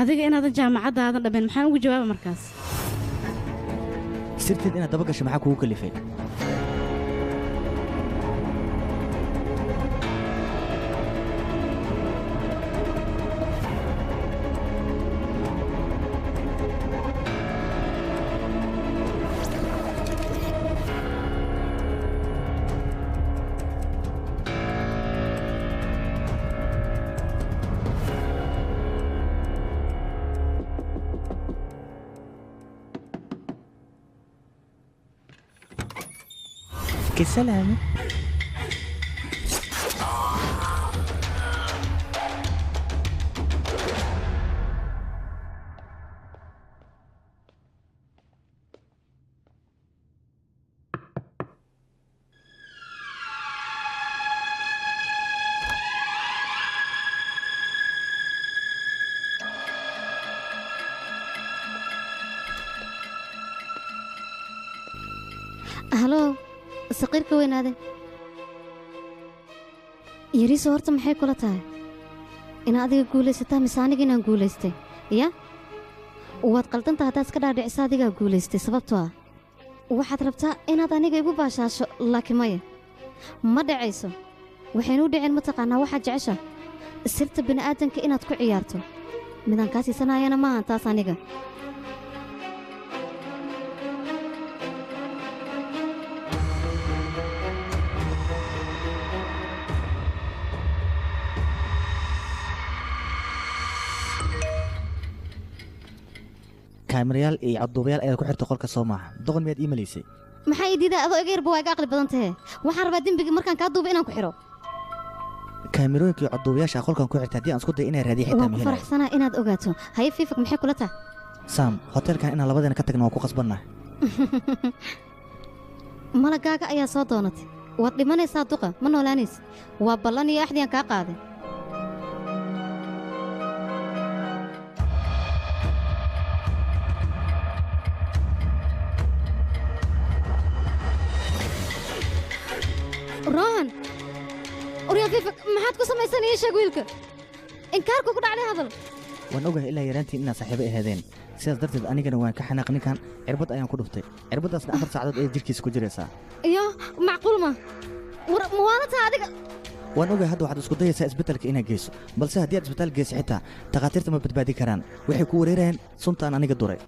adiga inaadan jaamacadda aadan dhammayn maxaan ugu jawaaba markaas sirteed inaad daba gasho maxaa kugu kalifay سلامة هلو saqiirka weynaade yariiso horta maxay kula tahay inaa adiga guulaysataa mise aniga inaan guulaystay ya waad qaldanta haddaad iska dhaadhicisa adigaa guulaystay sababtoo ah waxaad rabtaa inaad aniga igu baashaasho laakiin maya ma dhacayso waxaynu u dhiceen mataqaanaa waxaad jecesha sirta bini'aadanka inaad ku ciyaarto midaan kaa siisanayana maahan taas aniga kaamirayaal iyo cadduubayaal ayaad ku xirtay qolka soo maaha doqon miyaad ii malaysay maxaa ii diidaa adoo iga yarba waa iga aqli badan tahe waxaan rabaa dembigii markaan kaa duuba inaan ku xidho kaamirooyinka iyo cadduubayaasha qolkan ku xirtay haddii aan isku day inay raadiyo xitaa waan ku ma helayo faraxsanaa inaad ogaato haye fiifak maxay kula tahay saam hoteelkan inaan labadeena ka tagna waan ku qasbannahay malagaaga ayaa soo doonatay waad dhimanaysaa duqa ma noolaanaysa waa ballan iyo axdiyaan kaa qaaday rohan uryaa fiifak maxaad ku samaysan ii sheeg wiilka inkaarku ku dhacday hadal waan ogahay ilaa yaraantiin inaad saaxiibo ahaadeen sidaas darteed anigana waan ka xanaaq ninkan cirbad ayaan ku dhuftay cirbaddaasna 4 saacadood ayay jirkiisa ku jiraysaa iyo macquul ma war mawaalata adiga waan ogahay hadda waxaad isku dayaysaa isbitaalka inaad geyso balse haddii aad isbitaal geyso xitaa takhaatiirta ma badbaadi karaan waxay ku wareerayaan suntaan aniga duray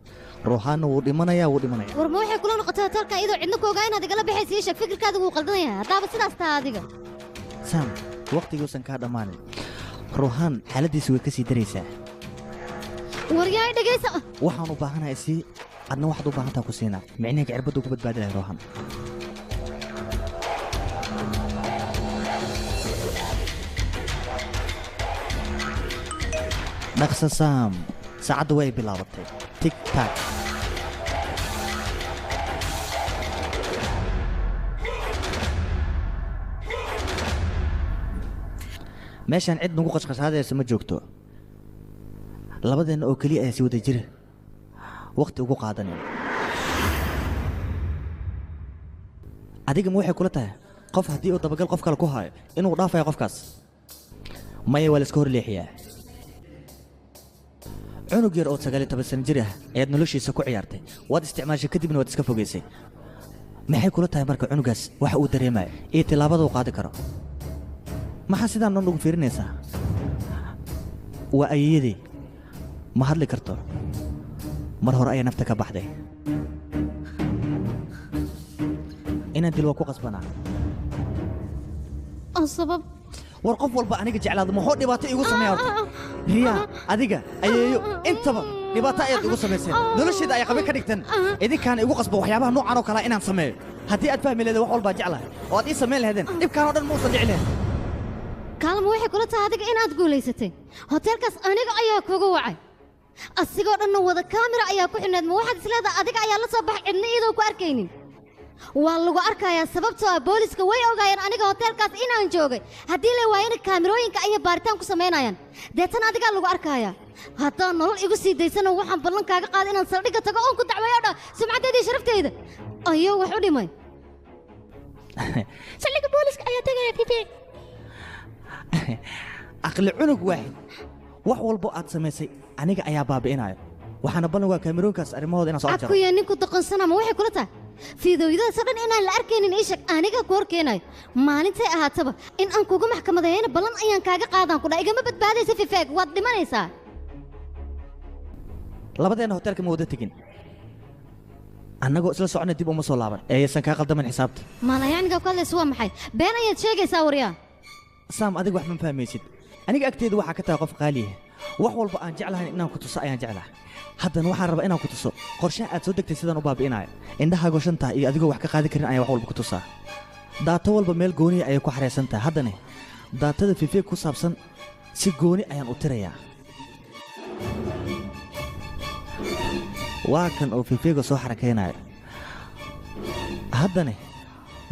ruuxaanna wuu dhimanayaa war ma waxay kula noqotay hoteelkan iyadoo cidna ku ogaa inaad igala baxaysa ii sheeg fikirkaada wuu qaldan yahay haddaaba sidaas taha adiga saam waqtiguusan kaa dhammaanin ruuxaan xaaladdiisa way ka sii daraysaa waryaay dhegaysa waxaan u baahanahay sii adna waxaad u baahantaa ku siinaa micnihiga cirbaddu ku badbaadi lahay ruuxan dhaqsa saam saacadda way bilaabatay tig tag meeshaan cid nagu qashqashaadaysa ma joogto labadeenna oo keliya ayaa si wada jira wakhti ugu qaadanin adiga ma waxay kula tahay qof haddii uu dabagal qof kale ku hayo inuu dhaafayo qofkaas maya waa la iska hor leexiyaa cunug yar oo 19 sano jir ah ayaad noloshiisa ku ciyaartay waad isticmaashay kadibna waad iska fogaysay maxay kula tahay marka cunugaas waxa uu dareemayo iyo tillaabada uu qaadi karo maxaa sidaan non ugu fiirinaysaa waa ayayadii ma hadli karto mar hore ayaa nafta ka baxday inaan dil waa ku qasbanaa sabab war qof walba aniga jeclaada maxoo dhibaato igu sameeya horta riyaa adiga ayeeyo intaba dhibaato ayaad igu samayseen nolosheeda ay qabe ka dhigtan idinkaana igu qasba waxyaabaha noocan oo kale inaan sameeyo haddii aad fahmi leedahay wax walbaa jeclahay oo aad ii samayn lahaydeen dhibkaan oo dhan muusan dhici lahayn kaalma waxay kula tahay adiga inaad guulaysatay hoteelkaas aniga ayaa kugu wacay asigoo dhanna wada kaamira ayaa ku xidhnayd ma waxaad isleedahay adiga ayaa la soo baxay cidna iyadoo ku arkaynin waa lagu arkayaa sababtoo ah booliska way ogaayeen aniga hoteelkaas inaan joogay haddii la waayana kaamirooyinka ayay baaritaan ku samaynayaan deetana adigaa lagu arkayaa haddaan nolol igu sii daysana waxaan ballan kaaga qaaday inaan saldhigga tago oon ku dacweeyo dha sumcaddeeda iyo sharafteyda ayuu wax u dhimay saldhigga booliska ayaa tegaya fifi aqli cunug waaxid wax walbo aad samaysay aniga ayaa baabi'inayo waxaana ballan waa kaamirooyinkaas arrimahooda inaan soo jaro akuya ninku doqonsana ma waxay kula tahay fiidooyadaasoo dhan inaan la arkaynin ii sheeg aniga ku horkeenayo maalintay ahaataba in aan kugu maxkamadeeyana ballan ayaan kaaga qaadaan ku dha igama badbaadaysa fifeeg waad dhimanaysaa labadeenna hoteelka ma wada tegin annagoo isla socona dib uma soo laaban ayaysan kaa qaldaman xisaabta maalayacniga ku hadlaysa waa maxay been ayaad sheegaysaa waryaa saam adiga wax ma fahmaysid aniga agteedu waxaa ka tahay qof qaaliya wax walba aan jeclahayn inaan ku tuso ayaan jeclaha haddana waxaan rabaa inaan ku tuso qorshaha aad soo degtay sidaan u baabi'inayo indhahaago shantaha iyo adigoo wax ka qaadi karin ayaa wax walba ku tusaa daato walba meel gooniya ayay ku xaraysan tahay haddana daatada fifeeg ku saabsan si gooni ayaan u tirayaa waa kan oo fifeega soo xarakaynayo haddana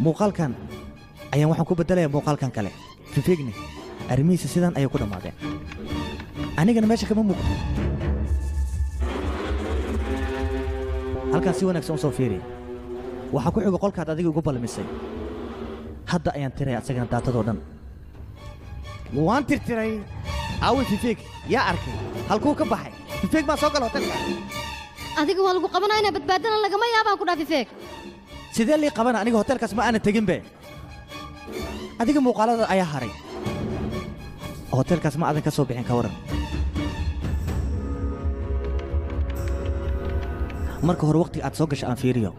muuqaalkan ayaan waxaan ku beddelayaa muuqaalkan kale fifeegne arrimihiisa sidaan ayay ku dhammaadeen anigana meesha kama muuqdo halkaan si wanaagsan u soo fiiri waxaa ku xigo qolkaad adiga ugu balmisay hadda ayaan tiraya asagana daatadoo dhan waan tirtiray aawi fifeeg yaa arkay halkuu ka baxay fifeeg baa soo gala hotelka adiga waa lagu qabanaa inaa badbaadana lagama yaabaan ku dhaa fifeeg sidee lii qabana aniga hotelkaas ma aanan teginbe adiga muuqaalada ayaa haray hotelkaas ma aadan ka soo bixin ka waran marka hore waqtiga aad soo gashay aan fiiriyo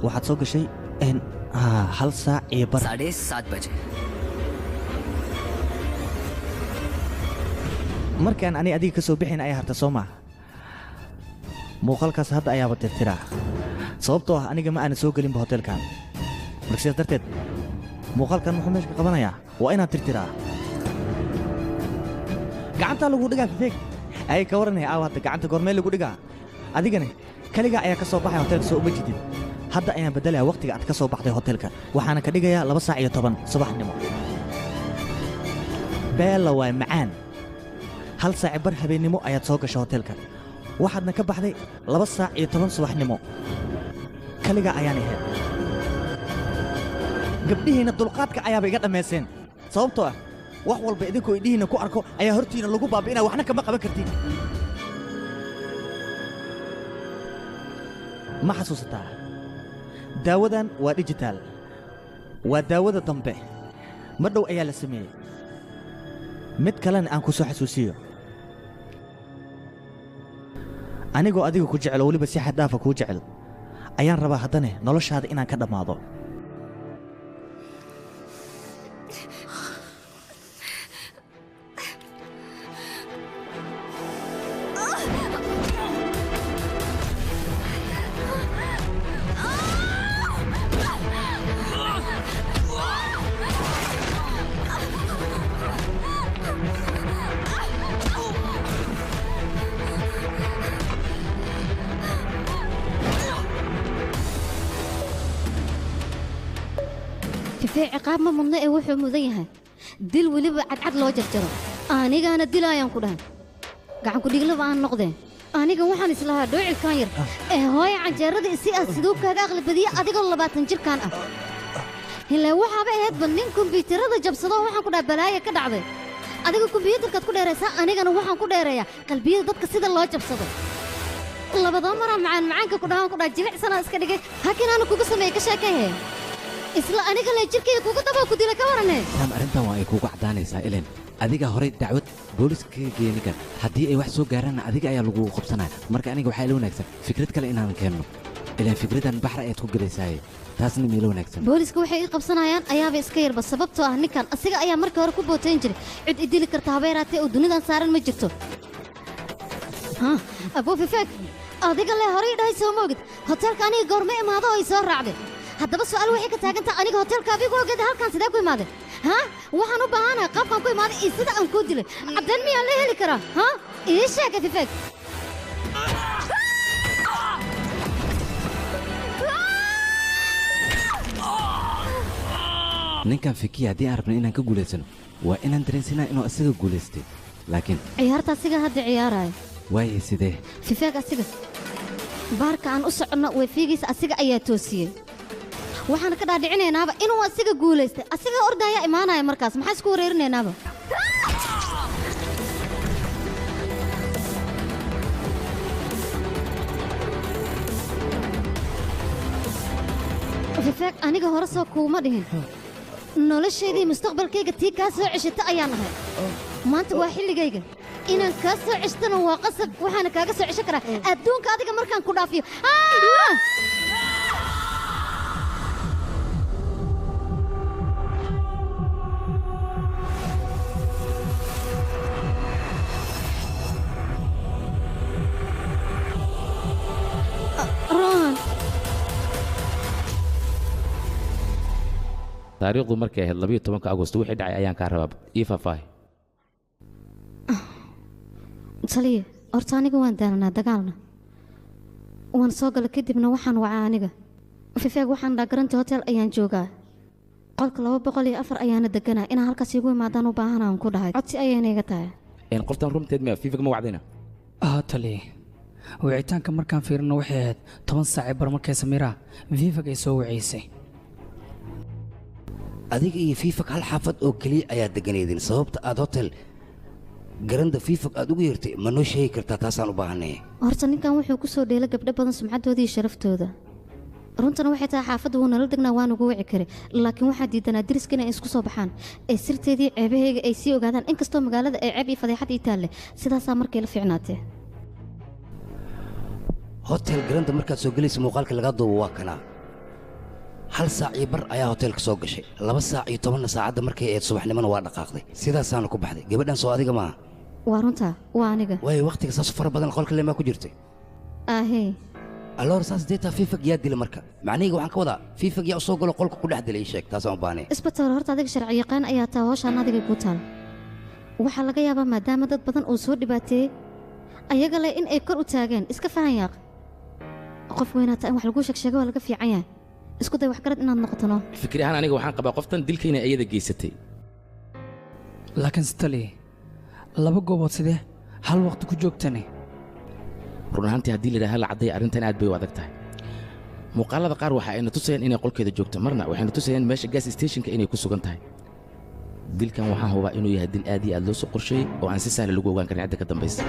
waxaad soo gashay 1 saac iyo bar 7:30 baje markaan ani adiga ka soo bixin ayaa harta soo maaha muuqaalkaas hadda ayaaba tirtiraa sababtoo ah aniga ma aanan soo gelinba hoteelkan marka sidaas darteed muuqaalkan muxuu meesha ka qabanayaa waa inaan tirtiraa gacantaa lagu dhigaa fifeeg ayay ka waranaya aaw hadda gacanta goormee lagu dhigaa adigana kaligaa ayaa ka soo baxay hoteelka soo uma jidid hadda ayaan beddelayaa wakhtiga aad ka soo baxday hoteelka waxaana ka dhigayaa 2:10 subaxnimo beella waay macaan 1 saac bar habeennimo ayaad soo gashay hoteelka waxaadna ka baxday 2:10 subaxnimo kaligaa ayaan ahayd gabdhihiinna dulqaadka ayaaba iga dhammayseen sababtoo ah wax walba idinkoo idhihiinna ku arko ayaa hortiina lagu baabi'inaya waxna kama qaban kartiin ma xasuusataa daawadan waa dijitaal waa daawada dambe ma dhow ayaa la sameeyey mid kalena aan ku soo xasuusiyo anigoo adiga ku jecel oo weliba si xad dhaafa kuu jecel ayaan rabaa haddane noloshaada inaan ka dhammaado kifee ciqaab ma mudna ee wuxuu mudan yahay dil weliba cadcad loo jarjaro anigaana dilaayaan ku dhahay gacanku dhiglaba aan noqdeen aniga waxaan islahaa dhoocilkan yar ee hooya canjeerada isi ah siduu kaaga aqli badiya adigoo 20 jirkaan ah ilaa waxaaba ahaydba nin kumbiyuutarada jabsado waxaan ku dhahay balaaya ka dhacday adiga kumbiyuutarkaad ku dheeraysaa anigana waxaan ku dheereeyaa qalbiyada dadka sida loo jabsado labadoo maraa macaanka ku dhahaan ku dhaha jilicsanaa iska dhigay hakin aanu kugu sameeyey ka sheekeehe isla aniga le jirkayga kugu dabaa ku dila ka warane saam arrintan waa ay kugu caddaanaysaa ilen adiga horey dacwad booliska kaga geeya ninkan haddii ay wax soo gaaraanna adiga ayaa lagu qabsanaya marka aniga waxaa ila wanaagsan fikrad kale inaanan keenno ilaan fikraddan baxra ayaad ku gelaysaaye taasna miila wanaagsan booliska waxay ii qabsanayaan ayaaba iska yarba sababtoo ah ninkan asiga ayaa markii hore ku bootayn jiray cid idili karta habeeraatee oo dunidan saaran ma jirto abuu fifeeg adiga le horey dhahay soo moogid hoteelka aniga goorma imaado oo ay soo raacday haddaba su'aal waxay ka taagantaa aniga hoteelka adigu ogeeda halkan sidee ku imaaday waxaan u baahanahay qaabkaan ku imaaday iyo sida aan kuu dilay caddayn miyaan la heli karaa ii sheega fifeeg ninkan fikiya haddii aan rabno inaan ka guulaysano waa inaan dareensanaa inuu asiga guulaystay laakiin ciyaarta asiga hadda ciyaaraya waaye sidee fifeeg asiga baarka aan u soconno weefiigiisa asiga ayaa toosiyey waxaan ka dhaadhicinaynaaba inuu asiga guulaystay asiga ordaayaa imaanaya markaas maxaa isku wareerinaynaaba fifeeg aniga hore soo kuuma dhihin noloshaydii mustaqbalkayga tii kaa soo ceshata ayaan ahay maanta waa xilligayga inaan kaa soo ceshtana waa qasab waxaana kaaga soo ceshan karaa adduunka adiga markaan ku dhaafiyo taariikhdu markay ahayd 12 agosto wixii dhacay ayaan kaa rabaa ii faahfaahi taliye horta aniga waan daalanaa dagaalna waan soo gala kadibna waxaan wacaa aniga fifeeg waxaan dhaa garanti hotel ayaan joogaa qolka 204 ayaana deganaa inaan halkaas igu imaadaan u baahanaan ku dhahay codsi ayayna iga tahay qoftan rumteed miya fifig ma wacdayna taliye wicitaanka markaan fiirino waxay ahayd 10 saac bar markay samiraa fifig ay soo wacaysay adiga iyo fiifag hal xaafad oo keliya ayaa deganaydin sababta aad hotel garanda fiifag aad ugu yeertay ma noo sheegi kartaa taasaan u baahanay horta ninkan wuxuu ku soo dheela gabdho badan sumcaddooda iyo sharaftooda runtana waxay tahay xaafadda wuu nala degnaa waan ugu wici karay laakiin waxaa diidanaa deriska inay isku soo baxaan ee sirteedii ceebahayga ay sii ogaadaan inkastoo magaalada ay ceeb iyo fadeexad ii taalle sidaasaa markay la fiicnaatee hotel garanda markaad soo gelaysa muuqaalka lagaa duubo waa kanaa 1 saac iyo bar ayaa hoteelka soo gashay 2 saac iyo 10 saacadda markay eed subaxnimona waa dhaqaaqday sidaasaana ku baxday gabadhan soo adiga maaha waa runtaa waa aniga waayo wakhtiga saas fara badan qolka leemaa ku jirtay ahee alloor saas deetaa fiifag yaa dila marka macnahayga waxaan ka wadaa fiifag yaa u soo galo qolka ku dhex dilay ii sheeg taasaan u baanay isbitaal horta adiga sharci yaqaan ayaa taa hawshaan adiga ku taal waxaa laga yaabaa maadaama dad badan uu soo dhibaateeyey ayaga leh in ay kor u taageen iska fahan yaaq qof weynaata in wax lagu sheegsheego waa laga fiican yahay isku day waxgarad inaad noqotono fikri ahaan aniga waxaan qabaa qoftan dilkayna iyada geysatay laakiin stali laba goobood sidee hal waqti ku joogtane run ahaantii haddii la yidhaha la cadday arrintan aad bay u adag tahay muuqaalada qaar waxa ayna tusayaan inay qolkeeda joogto marna waxayna tusayaan meesha gas stationka inay ku sugan tahay dilkan waxaan hubaa inuu yahay dil aad iyo aad loo soo qorsheeyey oo aan si sahla lagu ogaan karin cidda ka dambaysa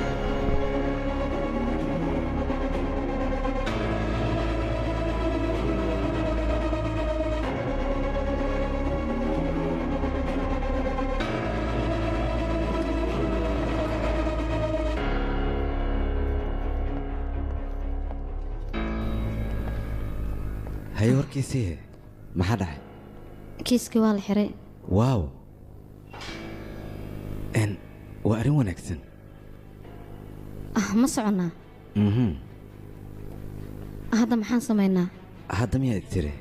haye warkiisii maxaa dhacay kiiskii waa la xiray waaw waa arrin wanaagsan ma soconnaa hadda maxaan samaynaa hadda miyaad tiri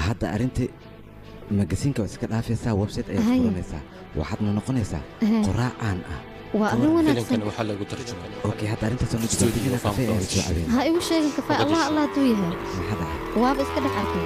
hadda arrintii magasiinka waa iska dhaafaysaa website ayaad furanaysaa waxaadna noqonaysaa qoraa caan ah waa arrin wanaagsan waxaa lagu tarjumay okay hadda arrintaas oo nujibaa kafee ayaad soo cabeen ha igu sheegin kafee allah hadduu yahay maxaa dhacay waaba iska dhex arkay